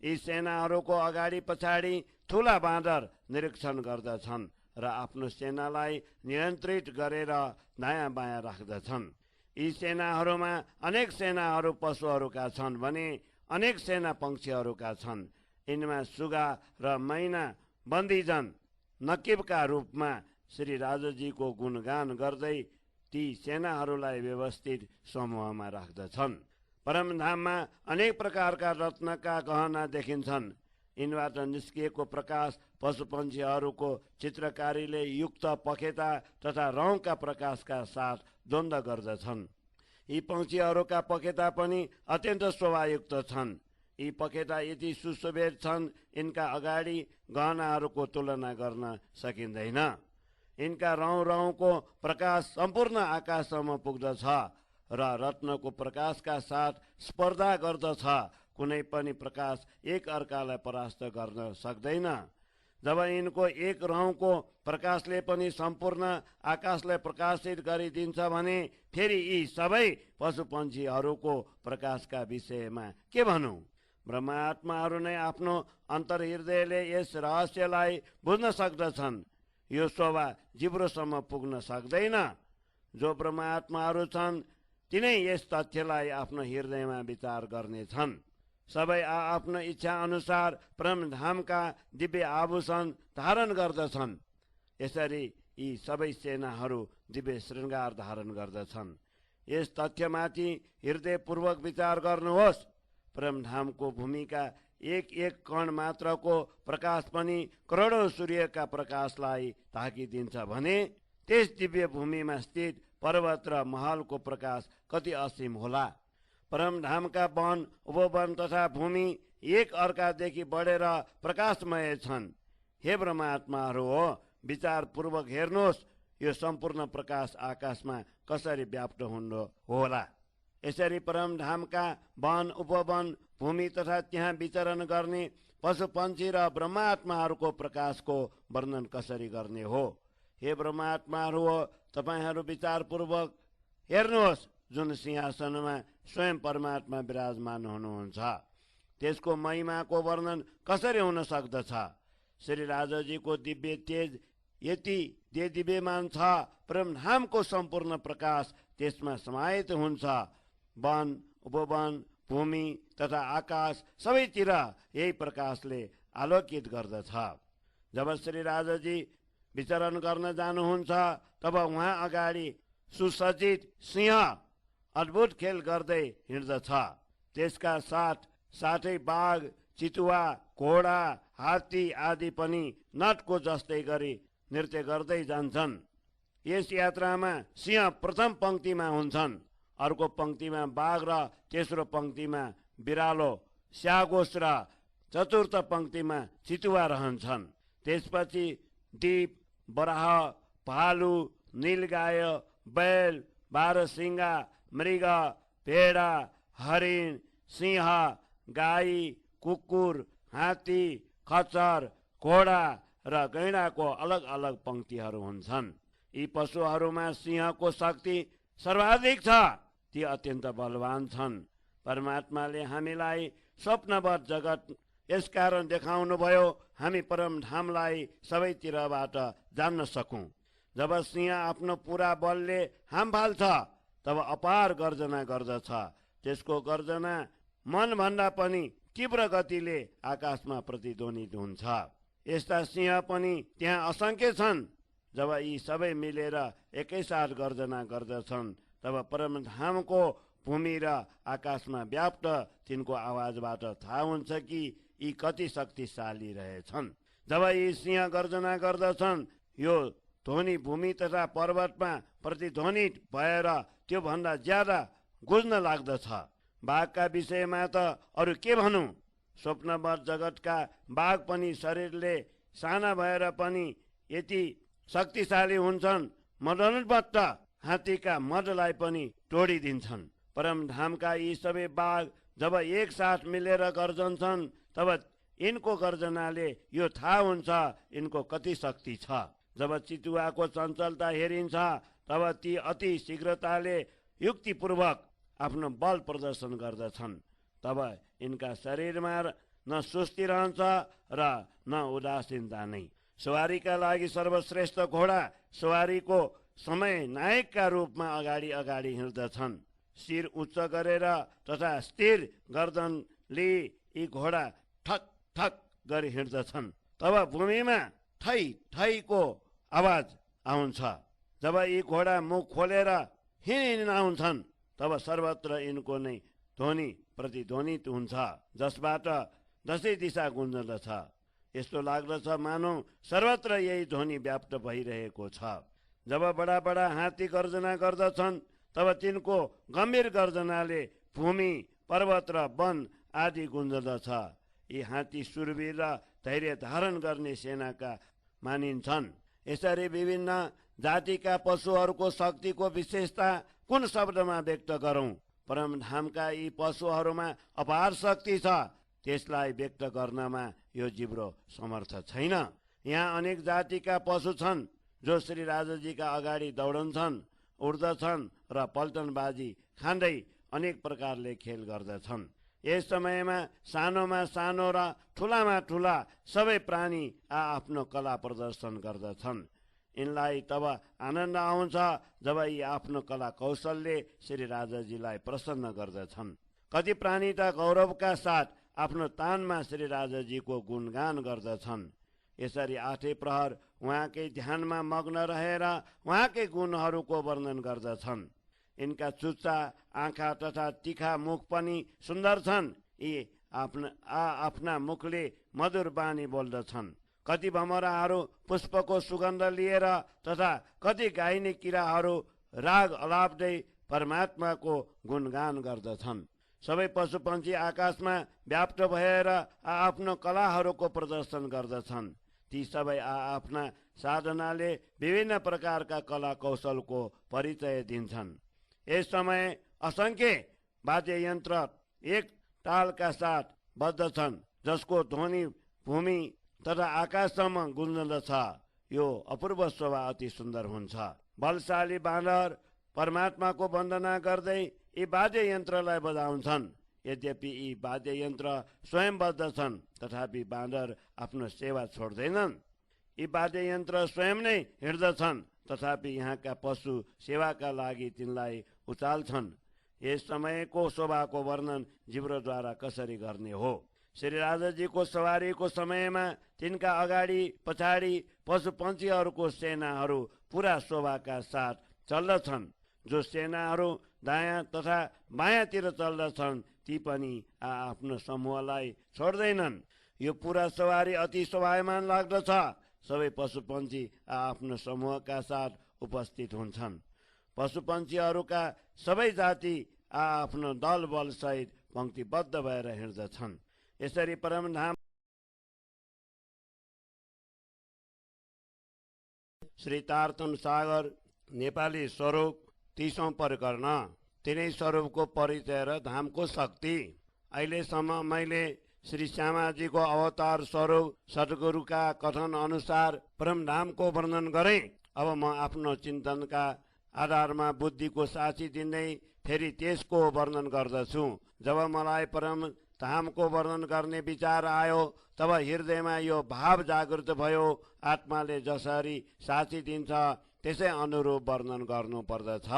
यी सेनाहरूको अगाडि पछाडि ठुला बाँदर निरीक्षण गर्दछन् र आफ्नो सेनालाई नियन्त्रित गरेर दायाँ बायाँ राख्दछन्। यी सेनाहरूमा अनेक सेनाहरू पशुहरूका छन् भने अनेक सेना पक्षीहरूका छन्। यिनमा सुगा र मैना बन्दीजन नकिबका रूपमा श्री राजाजीको गुणगान गर्दै ती सेनाहरूलाई व्यवस्थित समूहमा राख्दछन्। परमधाममा अनेक प्रकारका रत्नका गहना देखिन्छन्। यिनबाट निस्किएको प्रकाश पशुपन्छीहरूको चित्रकारीले युक्त पखेटा तथा रौँका प्रकाशका साथ द्वन्द्व गर्दछन्। यी पक्षीहरूका पखेटा पनि अत्यन्त शोभायुक्त छन्। यी पखेटा यति सुशोभित छन् यिनका अगाडि गहनाहरूको तुलना गर्न सकिँदैन। यिनका रौँको प्रकाश सम्पूर्ण आकाशसम्म पुग्दछ र रत्नको प्रकाशका साथ स्पर्धा गर्दछ। कुनै पनि प्रकाश एक अर्कालाई परास्त गर्न सक्दैन। जब यिनको एक रौँको प्रकाशले पनि सम्पूर्ण आकाशलाई प्रकाशित गरिदिन्छ भने फेरि यी सबै पशुपन्छीहरूको प्रकाशका विषयमा के भनौँ। ब्रह्मात्माहरू नै आफ्नो अन्तर्हृदयले यस रहस्यलाई बुझ्न सक्दछन्। यो शोभा जिब्रोसम्म पुग्न सक्दैन। जो ब्रह्मात्माहरू छन् तिनै यस तथ्यलाई आफ्नो हृदयमा विचार गर्नेछन्। सबै आफ्नो इच्छा अनुसार परमधामका दिव्य आभूषण धारण गर्दछन्। यसरी यी सबै सेनाहरू दिव्य श्रृङ्गार धारण गर्दछन्। यस तथ्यमाथि हृदयपूर्वक विचार गर्नुहोस्। परमधामको भूमिका एक एक कण मात्रको प्रकाश पनि करोडौं सूर्यका प्रकाशलाई ढाकिदिन्छ भने त्यस दिव्य भूमिमा स्थित पर्वत र महलको प्रकाश कति असीम होला। परमधामका वन, उपवन तथा भूमि एक अर्कादेखि बढेर प्रकाशमय छन्। हे ब्रह्मात्माहरू हो, विचारपूर्वक हेर्नुहोस्, यो सम्पूर्ण प्रकाश आकाशमा कसरी व्याप्त हुनु होला। यसरी परमधामका वन, उपवन, भूमि तथा त्यहाँ विचरण गर्ने पशुपन्छी र ब्रह्मात्माहरूको प्रकाशको वर्णन कसरी गर्ने हो। हे ब्रह्मात्माहरू हो, तपाईहरू विचारपूर्वक हेर्नुहोस्, जुन सिंहासनमा स्वयं परमात्मा विराजमान हुनुहुन्छ, त्यसको महिमाको वर्णन कसरी हुन सक्दछ। श्री राजाजीको दिव्य तेज यति दिव्यमान छ, परमधामको सम्पूर्ण प्रकाश त्यसमा समाहित हुन्छ। वन, उपवन, भूमि तथा आकाश सबैतिर यही प्रकाशले आलोकित गर्दछ। जब श्री राजाजी विचरण गर्न जानुहुन्छ तब उहाँ अगाडि सुसज्जित सिंह अद्भुत खेल गर्दै हिँड्दछ। त्यसका साथै बाघ, चितुवा, घोडा, हात्ती आदि पनि नटको जस्तै गरी नृत्य गर्दै जान्छन्। यस यात्रामा सिंह प्रथम पंक्तिमा हुन्छन्, अर्को पंक्तिमा बाघ र तेस्रो पंक्तिमा बिरालो, स्यागोस र चतुर्थ पंक्तिमा चितुवा रहन्छन्। त्यसपछि दीप, बराह, भालु, नीलगाय, बैल, बारहसिंगा, मृग, भेडा, हरिण, सिंह, गाई, कुकुर, हात्ती, खच्चर, घोडा र गैंडाको अलग अलग पंक्तिहरू हुन्छन्। यी पशुहरूमा सिंहको शक्ति सर्वाधिक छ, ती अत्यन्त बलवान छन्। परमात्माले हामीलाई स्वप्नवत जगत यसकारण देखाउनुभयो, हामी परमधामलाई सबैतिरबाट जान्न सकौं। जब सिंह आफ्नो पूरा बलले हाम फाल्छ तब अपार गर्जना गर्दछ। त्यसको गर्जना मनभन्दा पनि तीव्र गतिले आकाशमा प्रतिध्वनित हुन्छ। यस्ता सिंह पनि त्यहाँ असंख्य छन्। जब यी सबै मिलेर एकैसाथ गर्जना गर्दछन् तब परमधामको भूमि र आकाशमा व्याप्त तिनको आवाजबाट थाहा हुन्छ कि यी कति शक्तिशाली रहेछन्। जब यी सिंह गर्जना गर्दछन्, यो ध्वनि भूमि तथा पर्वतमा प्रतिध्वनित भएर त्यो भन्दा ज्यादा गुज्न लाग्दछ। बाघका विषयमा त अरु के भनौं। स्वप्नवत जगतका बाघ पनि शरीरले साना भएर पनि यति शक्तिशाली हुन्छन्, मदनवत हात्तीका मदलाई पनि तोडिदिन्छन्। परमधामका यी सबै बाघ जब एक साथ मिलेर गर्जन्छन् तब यिनको गर्जनाले यो थाहा हुन्छ यिनको कति शक्ति छ। जब चितुवाको चञ्चलता हेरिन्छ तब ती अति शीघ्रताले युक्तिपूर्वक आफ्नो बल प्रदर्शन गर्दछन्। तब यिनका शरीरमा न सुस्ती रहन्छ र न उदासीनता नै। सवारीका लागि सर्वश्रेष्ठ घोडा सवारीको समय नायकका रूपमा अगाडि अगाडि हिँड्दछन्। शिर उच्च गरेर तथा स्थिर गर्दनले यी घोडा ठक ठक गरी हिँड्दछन्। तब भूमिमा ठै ठैको आवाज आउँछ। जब यी घोडा मुख खोलेर हिँड आउँछन् तब सर्वत्र यिनको नै ध्वनि प्रतिध्वनित हुन्छ, जसबाट दसैँ दिशा गुन्जदछ। यस्तो लाग्दछ मानौ सर्वत्र यही ध्वनि व्याप्त भइरहेको छ। जब बडा बडा हात्ती गर्जना गर्दछन् तब तिनको गम्भीर गर्जनाले भूमि, पर्वत र वन आदि गुन्जदछ। यी हात्ती सुरवीर र धैर्य धारण गर्ने सेनाका मानिन्छन्। यसरी विभिन्न जातिका पशुहरूको शक्तिको विशेषता कुन शब्दमा व्यक्त गरौं। परमधामका यी पशुहरूमा अपार शक्ति छ, त्यसलाई व्यक्त गर्नमा यो जिब्रो समर्थ छैन। यहाँ अनेक जातिका पशु छन् जो श्री राजाजीका अगाडि दौडन्छन्, उड्दछन् र पल्टनबाजी खाँदै अनेक प्रकारले खेल गर्दछन्। यस समयमा सानोमा सानो र ठुलामा ठुला सबै प्राणी आफ्नो कला प्रदर्शन गर्दछन्। यिनलाई तब आनन्द आउँछ जब यी आफ्नो कला कौशलले श्री राजाजीलाई प्रसन्न गर्दछन्। कति प्राणी त गौरवका साथ आफ्नो तानमा श्री राजाजीको गुणगान गर्दछन्। यसरी आठै प्रहर उहाँकै ध्यानमा मग्न रहेर उहाँकै गुणहरूको वर्णन गर्दछन्। यिनका चुच्चा आँखा तथा तिखा मुख पनि सुन्दर छन्। यी आफ्ना मुखले मधुर बानी बोल्दछन्। कति भमराहरू पुष्पको सुगन्ध लिएर तथा कति गाइने किराहरू राग अलाप्दै परमात्माको गुणगान गर्दछन्। सबै पशुपन्छी आकाशमा व्याप्त भएर आफ्नो कलाहरूको प्रदर्शन गर्दछन्। ती सबै आफ्ना साधनाले विभिन्न प्रकारका कला कौशलको परिचय दिन्छन्। यस समय असंख्य वाद्ययन्त्र एक तालका साथ बज्दछन्, जसको ध्वनि भूमि तथा आकाशसम्म गुन्जदछ। यो अपूर्व शोभा अति सुन्दर हुन्छ। बलशाली बाँदर परमात्माको वन्दना गर्दै यी वाद्ययन्त्रलाई बजाउँछन्। यद्यपि यी वाद्ययन्त्र स्वयं बज्दछन्, तथापि बाँदर आफ्नो सेवा छोड्दैनन्। यी वाद्ययन्त्र स्वयं नै हिँड्दछन्, तथापि यहाँका पशु सेवाका लागि तिनलाई उचाल्छन्। यस समयको शोभाको वर्णन जिब्रोद्वारा कसरी गर्ने हो? श्री राजाजीको सवारीको समयमा तिनका अगाडि पछाडि पशुपन्छीहरूको सेनाहरू पूरा शोभाका साथ चल्दछन्। जो सेनाहरू दायाँ तथा बायाँतिर चल्दछन् ती पनि आफ्नो समूहलाई छोड्दैनन्। यो पूरा सवारी अति शोभायमान लाग्दछ। सबै पशुपन्छी आफ्नो समूहका साथ उपस्थित हुन्छन्। पशुपन्छीहरूका सबै जाति आफ्नो दल बल सहित पंक्तिबद्ध भएर हिँड्दछन्। यसरी परमधाम श्री तारतम सागर नेपाली स्वरूप 30औं प्रकरण। तिनै स्वरूपको परिचय र धामको शक्ति। अहिलेसम्म मैले श्री श्यामाजीको अवतार स्वरूप सद्गुरुका कथन अनुसार परमधामको वर्णन गरेँ। अब म आफ्नो चिन्तनका आधारमा बुद्धिको साक्षी दिँदै फेरि त्यसको वर्णन गर्दछु। जब मलाई परम धामको वर्णन गर्ने विचार आयो तब हृदयमा यो भाव जागृत भयो, आत्माले जसरी साक्षी दिन्छ त्यसै अनुरूप वर्णन गर्नु पर्दछ।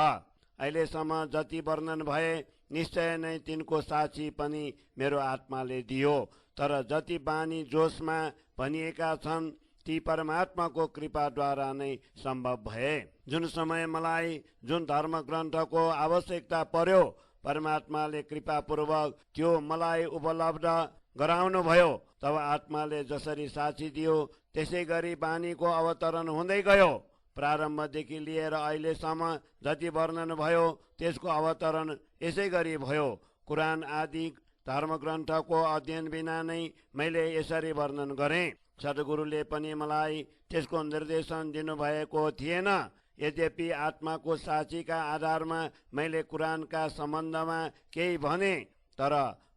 अहिलेसम्म जति वर्णन भए निश्चय नै तिनको साक्षी पनि मेरो आत्माले दियो, तर जति बानी जोशमा भनिएका छन् ती परमात्माको कृपाद्वारा नै सम्भव भए। जुन समय मलाई जुन धर्म ग्रन्थको आवश्यकता पर्यो परमात्माले कृपापूर्वक त्यो मलाई उपलब्ध गराउनु भयो। तब आत्माले जसरी साक्षी दियो त्यसै गरी बानीको अवतरण हुँदै गयो। प्रारम्भदेखि लिएर अहिलेसम्म जति वर्णन भयो त्यसको अवतरण यसै गरी भयो। कुरान आदि धर्मग्रन्थको अध्ययन बिना नै मैले यसरी वर्णन गरेँ। सद्गुरुले पनि मलाई त्यसको निर्देशन दिनुभएको थिएन। यद्यपि आत्माको साक्षीका आधारमा मैले कुरानका सम्बन्धमा केही भने, तर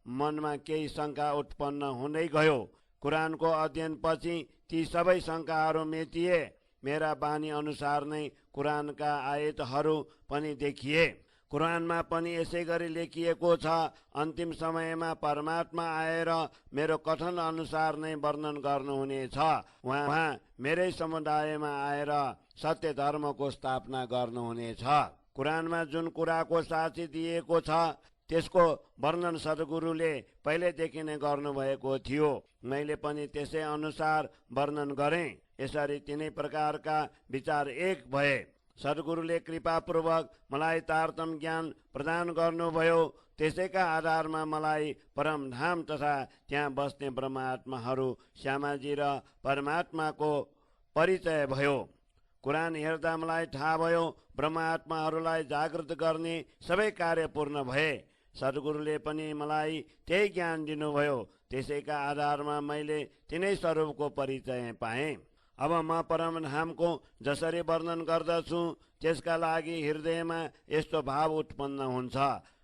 मनमा केही शङ्का उत्पन्न हुँदै गयो। कुरानको अध्ययनपछि ती सबै शङ्काहरू मेटिए। मेरा बानी अनुसार नै कुरानका आयतहरू पनि देखिए। कुरानमा पनि यसै गरी लेखिएको छ, अन्तिम समयमा परमात्मा आएर मेरो कथन अनुसार नै वर्णन गर्नुहुनेछ। उहाँ मेरै समुदायमा आएर सत्य धर्मको स्थापना गर्नुहुनेछ। कुरानमा जुन कुराको साक्षी दिएको छ त्यसको वर्णन सद्गुरुले पहिलेदेखि नै गर्नुभएको थियो। मैले पनि त्यसै अनुसार वर्णन गरेँ। यसरी तिनै प्रकारका विचार एक भए। सद्गुरुले कृपापूर्वक मलाई तारतम ज्ञान प्रदान गर्नुभयो। त्यसैका आधारमा मलाई परमधाम तथा त्यहाँ बस्ने ब्रह्मात्माहरू श्यामाजी र परमात्माको परिचय भयो। कुरान हेर्दा मलाई थाहा भयो ब्रह्मात्माहरूलाई जागृत गर्ने सबै कार्य पूर्ण भए। सद्गुरुले पनि मलाई त्यही ज्ञान दिनुभयो। त्यसैका आधारमा मैले तिनै स्वरूपको परिचय पाएँ। अब म परमधामको जसरी वर्णन गर्दछु त्यसका लागि हृदयमा यस्तो भाव उत्पन्न हुन्छ।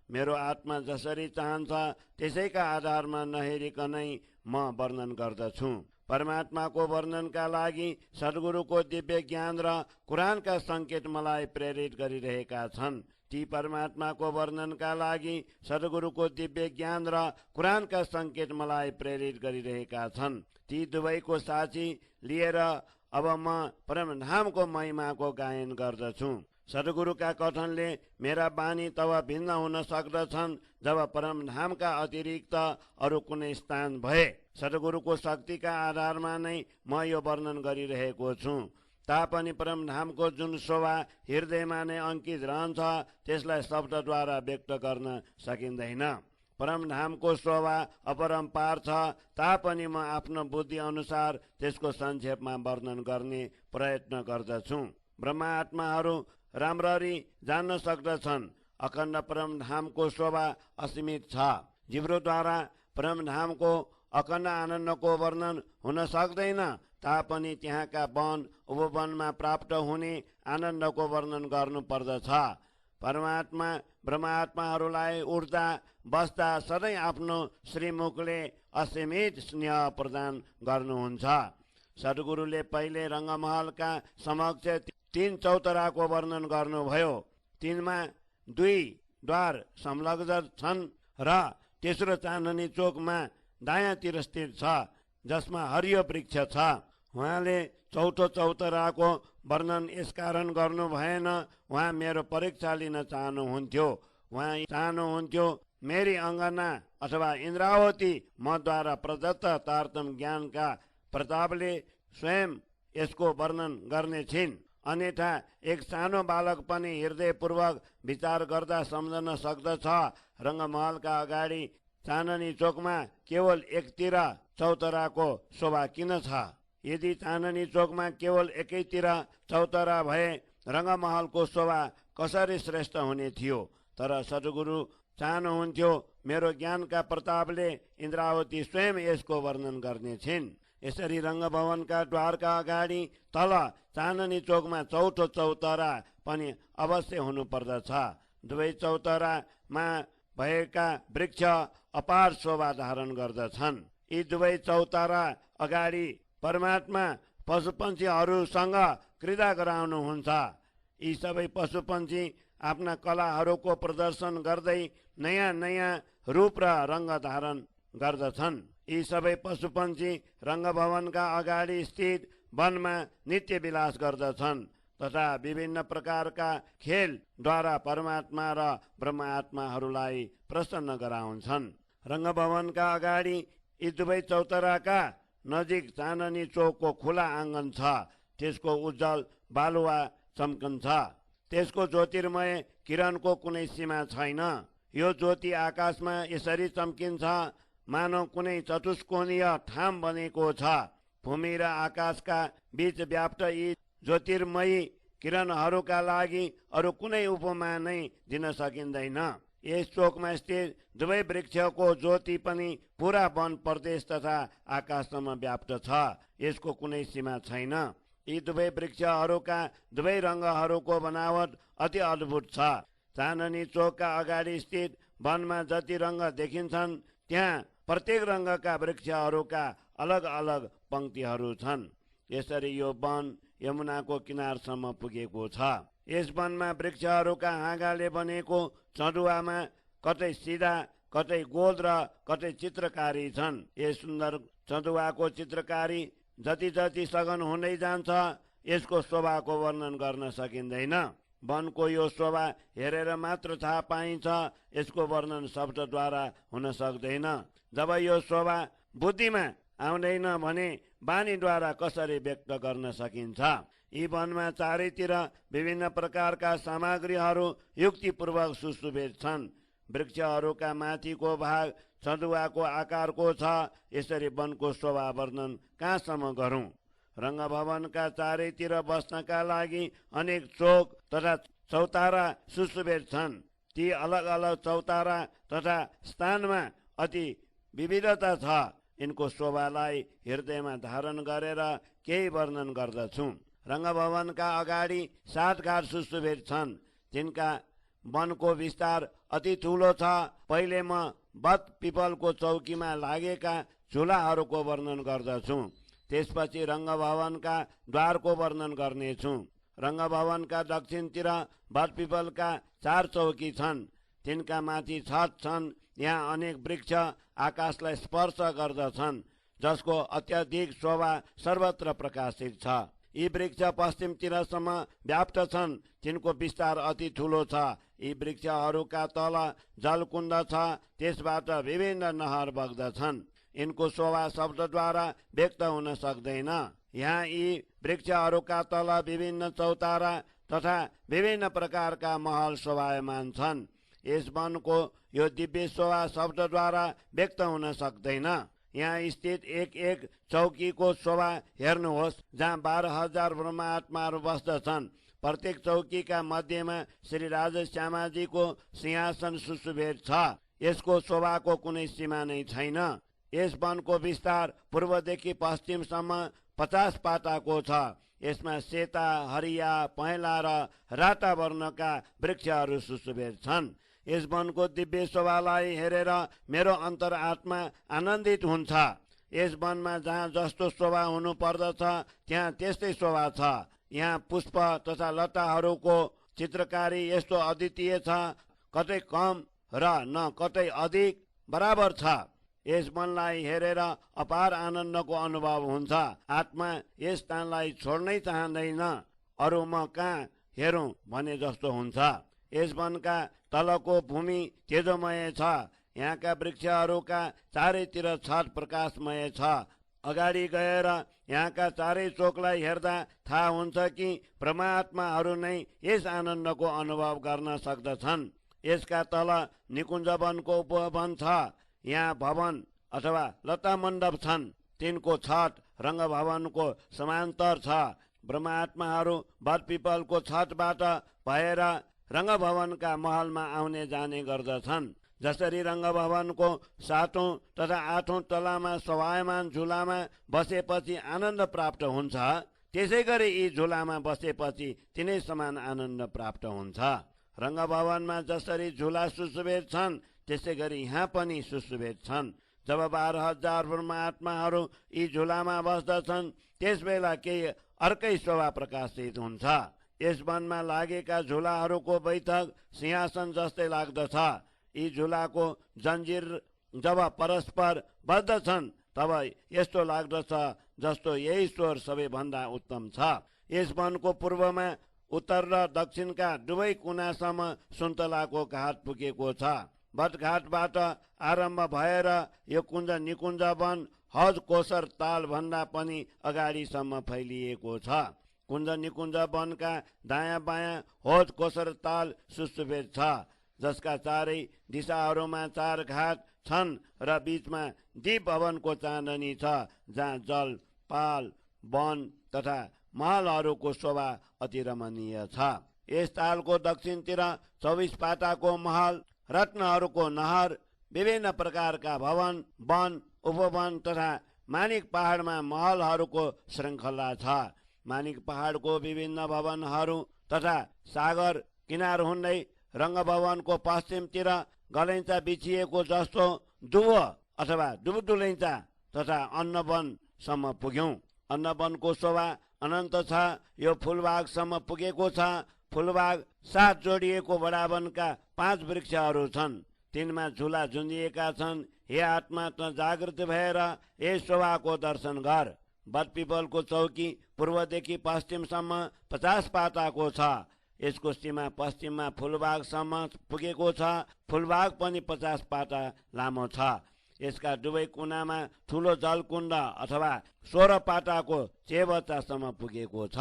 मेरो आत्मा जसरी चाहन्छ त्यसैका आधारमा नहेरिकनै म वर्णन गर्दछु। परमात्माको वर्णनका लागि सद्गुरुको दिव्य ज्ञान र कुरानका सङ्केत मलाई प्रेरित गरिरहेका छन्। ती परमात्माको वर्णनका लागि सद्गुरुको दिव्य ज्ञान र कुरानका सङ्केत मलाई प्रेरित गरिरहेका छन्। ती दुवैको साक्षी लिएर अब म परमधामको महिमाको गायन गर्दछु। सद्गुरुका कथनले मेरा बानी तब भिन्न हुन सक्दछन् जब परमधामका अतिरिक्त अरू कुनै स्थान भए। सद्गुरुको शक्तिका आधारमा नै म यो वर्णन गरिरहेको छु। तापनि परमधामको जुन शोभा हृदयमा नै अंकित रहन्छ त्यसलाई शब्दद्वारा व्यक्त गर्न सकिँदैन। परमधामको शोभा अपरम्पार छ, तापनि म आफ्नो बुद्धि अनुसार त्यसको संक्षेपमा वर्णन गर्ने प्रयत्न गर्दछु। ब्रह्मा आत्माहरू राम्ररी जान्न सक्दछन् अखण्ड परमधामको शोभा असीमित छ। जिब्रोद्वारा परमधामको अखण्ड आनन्दको वर्णन हुन सक्दैन, तापनि त्यहाँका वन उपवनमा प्राप्त हुने आनन्दको वर्णन गर्नु पर्दछ। परमात्मा ब्रह्मात्माहरूलाई उड्दा बस्दा सधैँ आफ्नो श्रीमुखले असीमित स्नेह प्रदान गर्नुहुन्छ। सद्गुरुले पहिले रङ्गमहलका समक्ष 3 चौतराको वर्णन गर्नुभयो। तिनमा 2 द्वार संलग्न छन् र तेस्रो चाँदनी चोकमा दायाँतिर स्थित छ, जसमा हरियो वृक्ष छ। उहाँले चौथो चौतराको वर्णन यसकारण गर्नु भएन, उहाँ मेरो परीक्षा लिन चाहनुहुन्थ्यो। उहाँ चाहनुहुन्थ्यो मेरी अङ्गना अथवा इन्द्रावती मद्वारा प्रदत्त तारतम ज्ञानका प्रतापले स्वयं यसको वर्णन गर्ने छिन्। अन्यथा एक सानो बालक पनि हृदयपूर्वक विचार गर्दा सम्झन सक्दछ। रङ्गमहलका अगाडि चाँदनी चोकमा केवल एकतिर चौतराको शोभा किन छ? यदि चाँदनी चोकमा केवल एकैतिर चौतरा भए रङ्गमहलको शोभा कसरी श्रेष्ठ हुने थियो? तर सद्गुरु चाहनुहुन्थ्यो मेरो ज्ञानका प्रतापले इन्द्रावती स्वयं यसको वर्णन गर्ने छिन्। यसरी रङ्गभवनका द्वारका अगाडि तल चाँदनी चोकमा चौथो चौतरा पनि अवश्य हुनुपर्दछ। दुवै चौतरामा भएका वृक्ष अपार शोभा धारण गर्दछन्। यी दुवै चौतरा अगाडि परमात्मा पशुपन्छीहरूसँग क्रीडा गराउनुहुन्छ। यी सबै पशुपन्छी आफ्ना कलाहरूको प्रदर्शन गर्दै नयाँ नयाँ रूप र रङ्ग धारण गर्दछन्। यी सबै पशुपन्छी रङ्गभवनका अगाडि स्थित वनमा नित्य विलास गर्दछन् तथा विभिन्न प्रकारका खेलद्वारा परमात्मा र ब्रह्मात्माहरूलाई प्रसन्न गराउँछन्। रङ्गभवनका अगाडि यी दुवै चौतराका नजिक चाँदनी चोकको खुला आँगन छ। त्यसको उज्जवल बालुवा चम्कन्छ। त्यसको ज्योतिर्मय किरणको कुनै सीमा छैन। यो ज्योति आकाशमा यसरी चम्किन्छ मानव कुनै चतुष्कोणीय ठाम बनेको छ। भूमि र आकाशका बीच व्याप्त यी ज्योतिर्मयी किरणहरूका लागि अरू कुनै उपमा नै दिन सकिँदैन। यस चोकमा स्थित दुवै वृक्षको ज्योति पनि पूरा वन प्रदेश तथा आकाशसम्म व्याप्त छ। यसको कुनै सीमा छैन। यी दुवै वृक्षहरूका दुवै रङ्गहरूको बनावट अति अद्भुत छ। चाँदनी चोकका अगाडि स्थित वनमा जति रङ्ग देखिन्छन् त्यहाँ प्रत्येक रङ्गका वृक्षहरूका अलग अलग पंक्तिहरू छन्। यसरी यो वन यमुनाको किनारसम्म पुगेको छ। यस वनमा वृक्षहरूका हाँगाले बनेको चँदुवामा कतै सिधा कतै गोल र कतै चित्रकारी छन्। यस सुन्दर चँदुवाको चित्रकारी जति जति सघन हुँदै जान्छ यसको शोभाको वर्णन गर्न सकिँदैन। वनको यो शोभा हेरेर मात्र थाहा पाइन्छ, यसको वर्णन शब्दद्वारा हुन सक्दैन। जब यो शोभा बुद्धिमा आउँदैन भने वाणीद्वारा कसरी व्यक्त गर्न सकिन्छ? यी वनमा चारैतिर विभिन्न प्रकारका सामग्रीहरू युक्तिपूर्वक सुशोभित छन्। वृक्षहरूका माथिको भाग चँदुवाको आकारको छ। यसरी वनको शोभा वर्णन कहाँसम्म गरौँ? रङ्गभवनका चारैतिर बस्नका लागि अनेक चोक तथा चौतारा सुशोभित छन्। ती अलग अलग चौतारा तथा स्थानमा अति विविधता छ। यिनको शोभालाई हृदयमा धारण गरेर केही वर्णन गर्दछु। रङ्गभवनका अगाडि 7 घाट सुशोभित छन्। तिनका वनको विस्तार अति ठुलो छ। पहिले म बत पिपलको चौकीमा लागेका झुलाहरूको वर्णन गर्दछु। त्यसपछि रङ्गभवनका द्वारको वर्णन गर्नेछु। रङ्गभवनका दक्षिणतिर बत पिपलका 4 चौकी छन्। तिनका माथि छत छन्। यहाँ अनेक वृक्ष आकाशलाई स्पर्श गर्दछन्, जसको अत्यधिक शोभा सर्वत्र प्रकाशित छ। यी वृक्ष पश्चिमतिरसम्म व्याप्त छन्। तिनको विस्तार अति ठुलो छ। यी वृक्षहरूका तल जलकुण्ड छ। त्यसबाट विभिन्न नहर बग्दछन्। यिनको शोभा शब्दद्वारा व्यक्त हुन सक्दैन। यहाँ यी वृक्षहरूका तल विभिन्न चौतारा तथा विभिन्न प्रकारका महल शोभायमान छन्। यस वनको यो दिव्य शोभा शब्दद्वारा व्यक्त हुन सक्दैन। यहाँ स्थित एक एक चौकीको शोभा हेर्नुहोस्, जहाँ 12,000 ब्रह्मात्माहरू बस्दछन्। प्रत्येक चौकीका मध्यमा श्री राजश्यामाजीको सिंहासन सुशोभित छ। यसको शोभाको कुनै सीमा नै छैन। यस वनको विस्तार पूर्वदेखि पश्चिमसम्म 50 पाटाको छ। यसमा सेता, हरिया, पहेँला र राता वर्णका वृक्षहरू सुशोभित छन्। यस वनको दिव्य शोभालाई हेरेर मेरो अन्तरात्मा आनन्दित हुन्छ। यस वनमा जहाँ जस्तो शोभा हुनु पर्दछ त्यहाँ त्यस्तै शोभा छ। यहाँ पुष्प तथा लताहरूको चित्रकारी यस्तो अद्वितीय छ, कतै कम र न कतै अधिक, बराबर छ। यस वनलाई हेरेर अपार आनन्दको अनुभव हुन्छ। आत्मा यस स्थानलाई छोड्नै चाहँदैन। अरू म कहाँ हेरौँ भने जस्तो हुन्छ। यस वनका तलको भूमि तेजोमय छ। यहाँका वृक्षहरूका चारैतिर छत प्रकाशमय छ। अगाडि गएर यहाँका चारै चोकलाई हेर्दा थाहा हुन्छ कि परमात्माहरू नै यस आनन्दको अनुभव गर्न सक्दछन्। यसका तल निकुञ्ज वनको उपवन छ। यहाँ भवन अथवा लता मण्डप छन्। तिनको छत रङ्ग भवनको समान्तर छ। ब्रह्मात्माहरू बटपिपलको छतबाट भएर रङ्ग भवनका महलमा आउने जाने गर्दछन्। जसरी रङ्ग भवनको 7औं तथा 8औं तलामा शोभायमान झुलामा बसेपछि आनन्द प्राप्त हुन्छ, त्यसै गरी यी झुलामा बसेपछि तिनै समान आनन्द प्राप्त हुन्छ। रङ्ग भवनमा जसरी झुला सुशोभित छन् त्यसै गरी यहाँ पनि सुशोभित छन्। जब 12,000 ब्रह्मात्माहरू यी झुलामा बस्दछन् त्यस बेला केही अर्कै शोभा प्रकाशित हुन्छ। यस वनमा लागेका झुलाहरूको बैठक सिंहासन जस्तै लाग्दछ। यी झुलाको जन्जिर जब परस्पर बज्दछन् तब यस्तो लाग्दछ जस्तो यही स्वर सबैभन्दा उत्तम छ। यस वनको पूर्वमा उत्तर र दक्षिणका दुवै कुनासम्म सुन्तलाको घाट पुगेको छ। बटघाटबाट आरम्भ भएर यो कुञ्ज निकुञ्ज वन हज कोसर ताल भन्दा पनि अगाडिसम्म फैलिएको छ। कुञ्ज निकुञ्ज वनका दायाँ बायाँ हज कोसर ताल सुशोभित छ, जसका चारै दिशाहरूमा 4 घाट छन् र बीचमा दीप भवनको चाँदनी छ, जहाँ जल, पाल, वन तथा महलहरूको शोभा अति रमणीय छ। यस तालको दक्षिणतिर 24 पाटाको महल, रत्नहरूको नहर, विभिन्न प्रकारका भवन, वन, उपवन तथा मानिक पहाडमा महलहरूको श्रृङ्खला छ। मानिक पहाडको विभिन्न भवनहरू तथा सागर किनार हुँदै रङ्ग भवनको पश्चिमतिर गलैँचा बिछिएको जस्तो दुव अथवा दुबदुलैँचा तथा अन्नवनसम्म पुग्यौं। अन्नवनको शोभा अनन्त छ। यो फुलबागसम्म पुगेको छ। फुलबाग 7 जोडिएको वडावनका 5 वृक्षहरू छन्। तिनमा झुला झुन्डिएका छन्। हे आत्मा, त जागृत भएर यस शोभाको दर्शन गर। बटपिपलको चौकी पूर्वदेखि पश्चिमसम्म 50 पाटाको छ। यसको सीमा पश्चिममा फुलबागसम्म पुगेको छ। फुलबाग पनि 50 पाटा लामो छ। यसका दुवै कुनामा ठुलो जलकुण्ड अथवा 16 पाटाको चेबच्चासम्म पुगेको छ।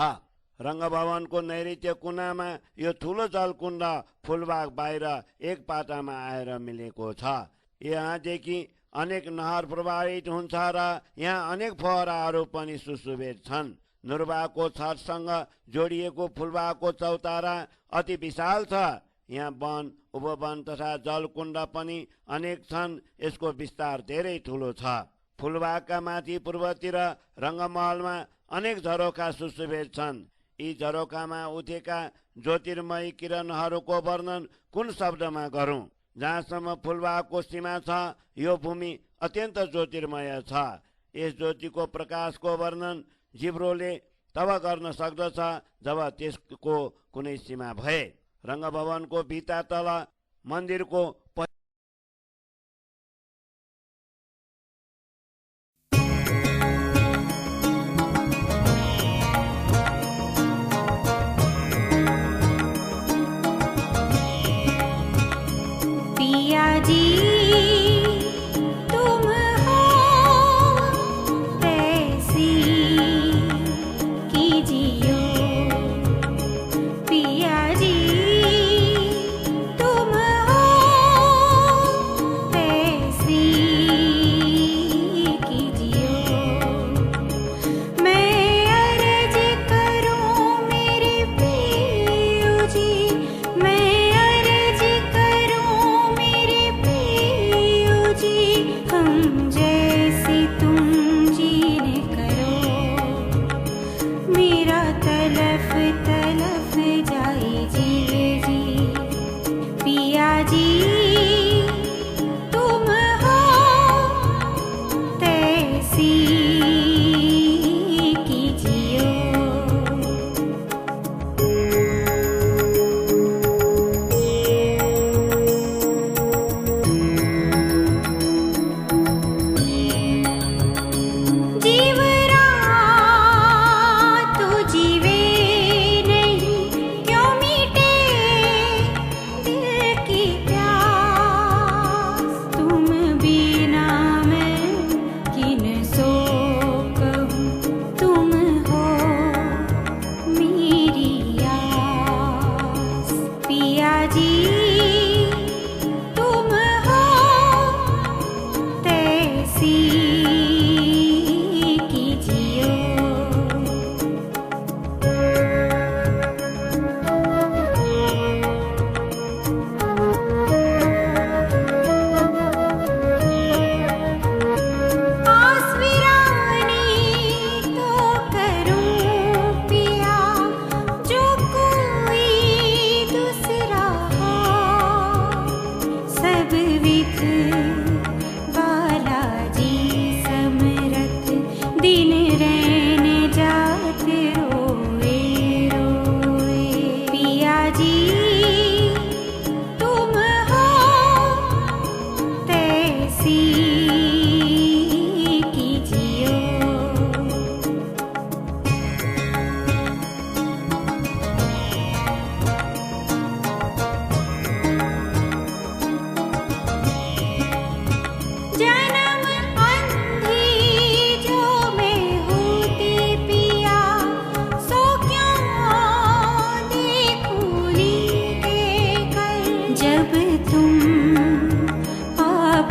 रङ्गभवनको नैऋत्य कुनामा यो ठुलो जलकुण्ड फुलबाग बाहिर 1 पाटामा आएर मिलेको छ। यहाँदेखि अनेक नहर प्रवाहित हुन्छ र यहाँ अनेक फहराहरू पनि सुशोभित छन्। नुर्बाको छतसँग जोडिएको फुलबागको चौतारा अति विशाल छ। यहाँ वन, उपवन तथा जलकुण्ड पनि अनेक छन्। यसको विस्तार धेरै ठुलो छ। फुलबागका माथि पूर्वतिर रङ्गमहलमा अनेक झरोखा सुशोभित छन्। यी झरोखामा उठेका ज्योतिर्मय किरणहरूको वर्णन कुन शब्दमा गरौँ? जहाँसम्म फुलबागको सीमा छ यो भूमि अत्यन्त ज्योतिर्मय छ। यस ज्योतिको प्रकाशको वर्णन जिब्रोले तब गर्न सक्दछ जब त्यसको कुनै सीमा भए। रङ्गभवनको भित्ता तल मन्दिरको
पिया जी तुम हो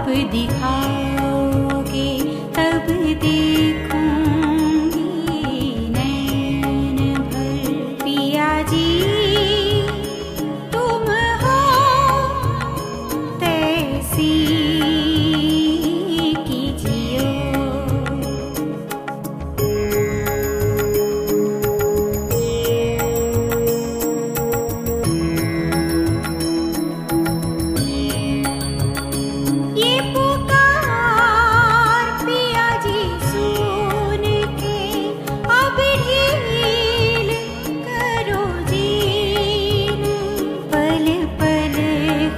कब दिखाओगे तब देखूंगी नैन भर। पिया जी तुम हो तैसी कीजियो। ये पुकार पिया जी सुन के अब ढील करो जीन। पल पल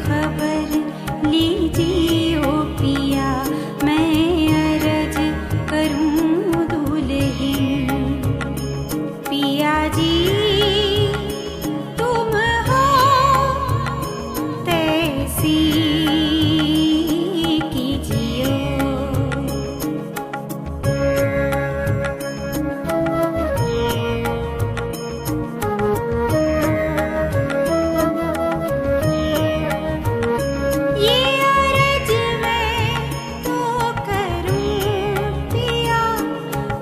खबर लीजियो पिया मैं अरज करूं दुल्हन। पिया जी तुम हो तैसी कीजियो। ये अरज मैं तो करूं पिया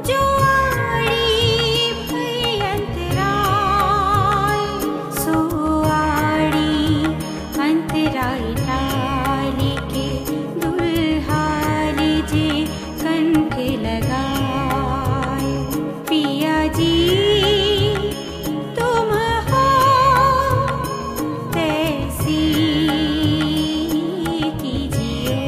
जो आड़ी भयंतराय। सो आड़ी अंतराय टाली के दुल्हा लीजे कंठ लगाए। पिया जी तुम हो तैसी कीजियो।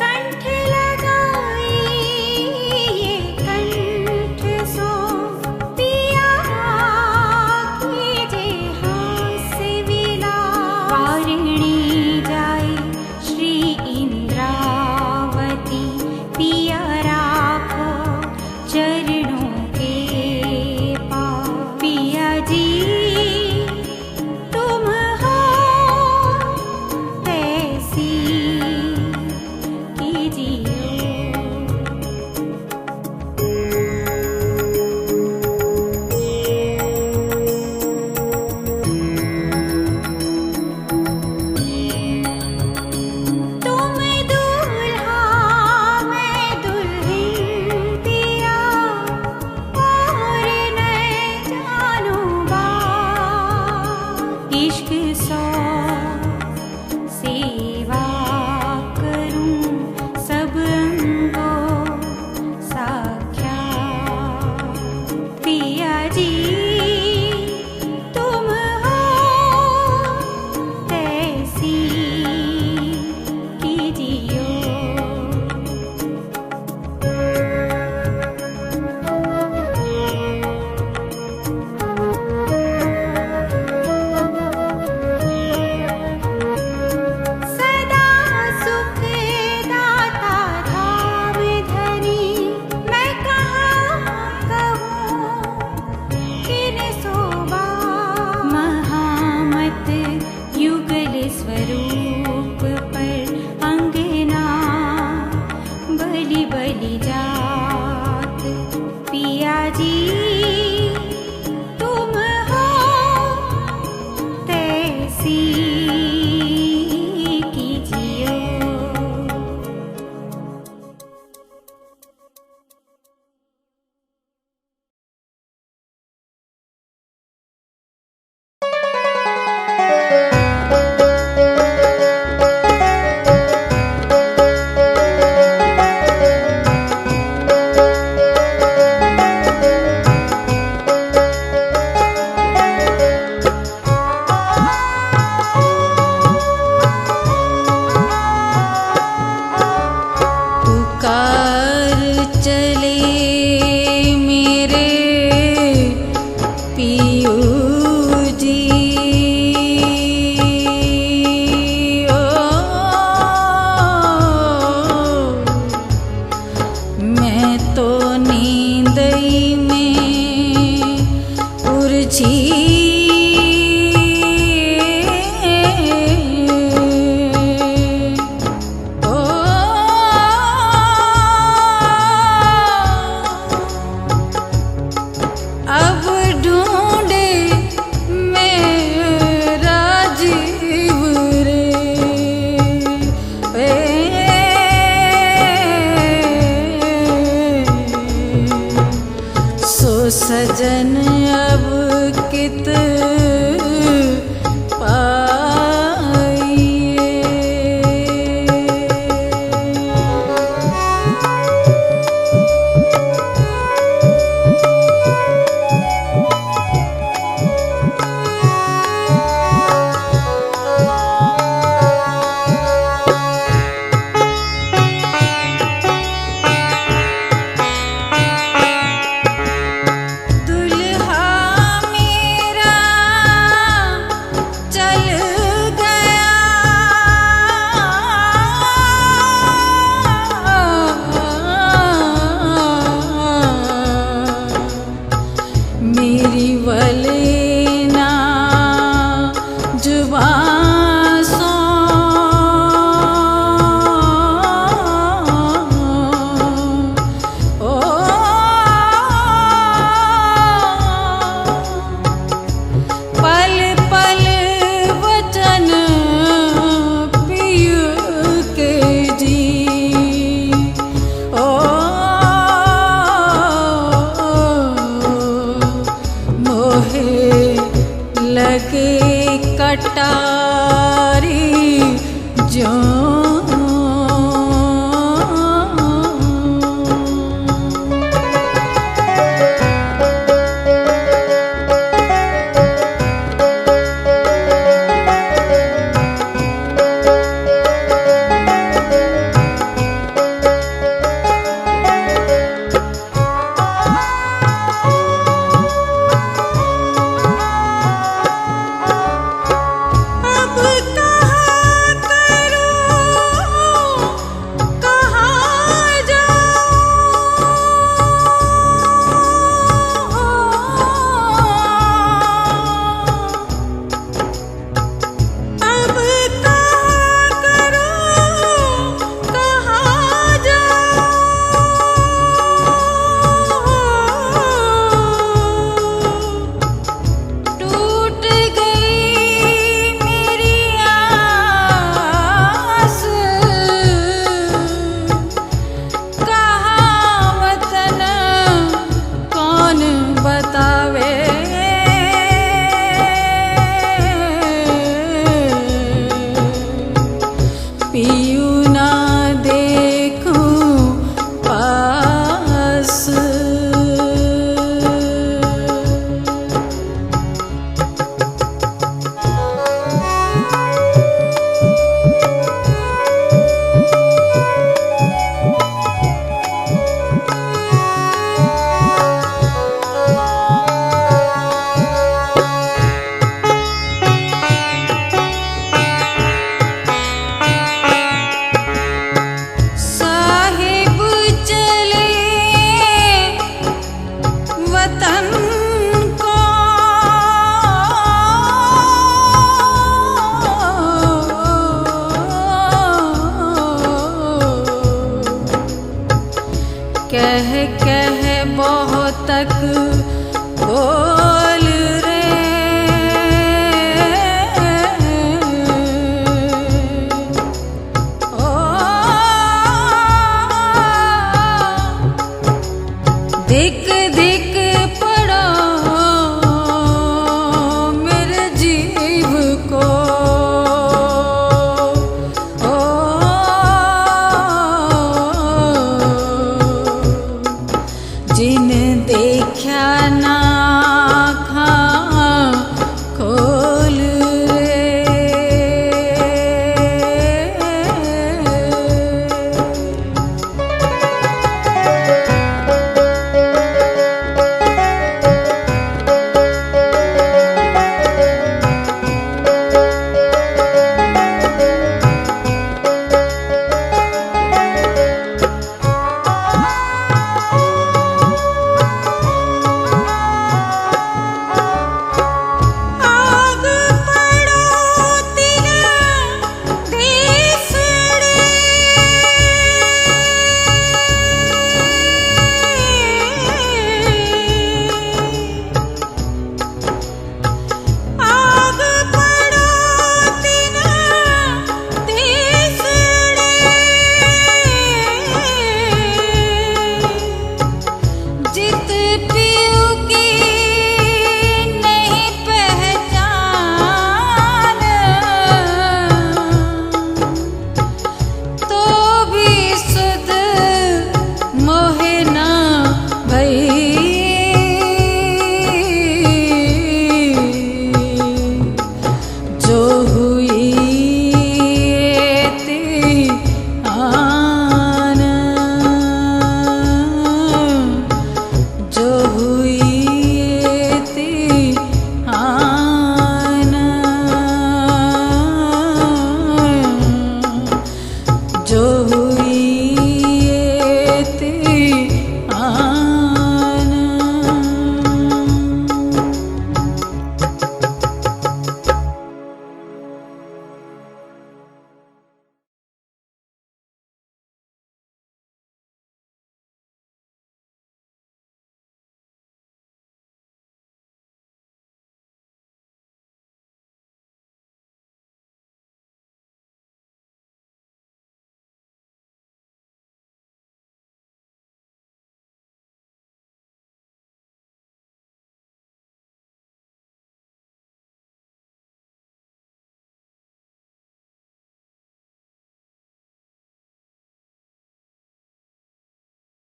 कंठ लगाई ये कंठ सो पिया कीजे हास्य विलास। वारिणी जाए श्री इंद्रावती पिया राखो चरणों के पास। पिया जी तुम हो तैसी कीजियो। तुम दूल्हा मैं दुल्हन पिया और न जानो बात। इश्क सौ सेवा करूं सब अंगों साख्यात। पिया जी तुम हो तैसी कीजियो। सदा सुख दाता धाम धनी मैं कहाँ कहूँ किन सोबा। महामत युगल स्वरूप पर अंगना बलि बलि जात। पिया जी तुम हो तैसी कीजियो।
सजन अब कित भई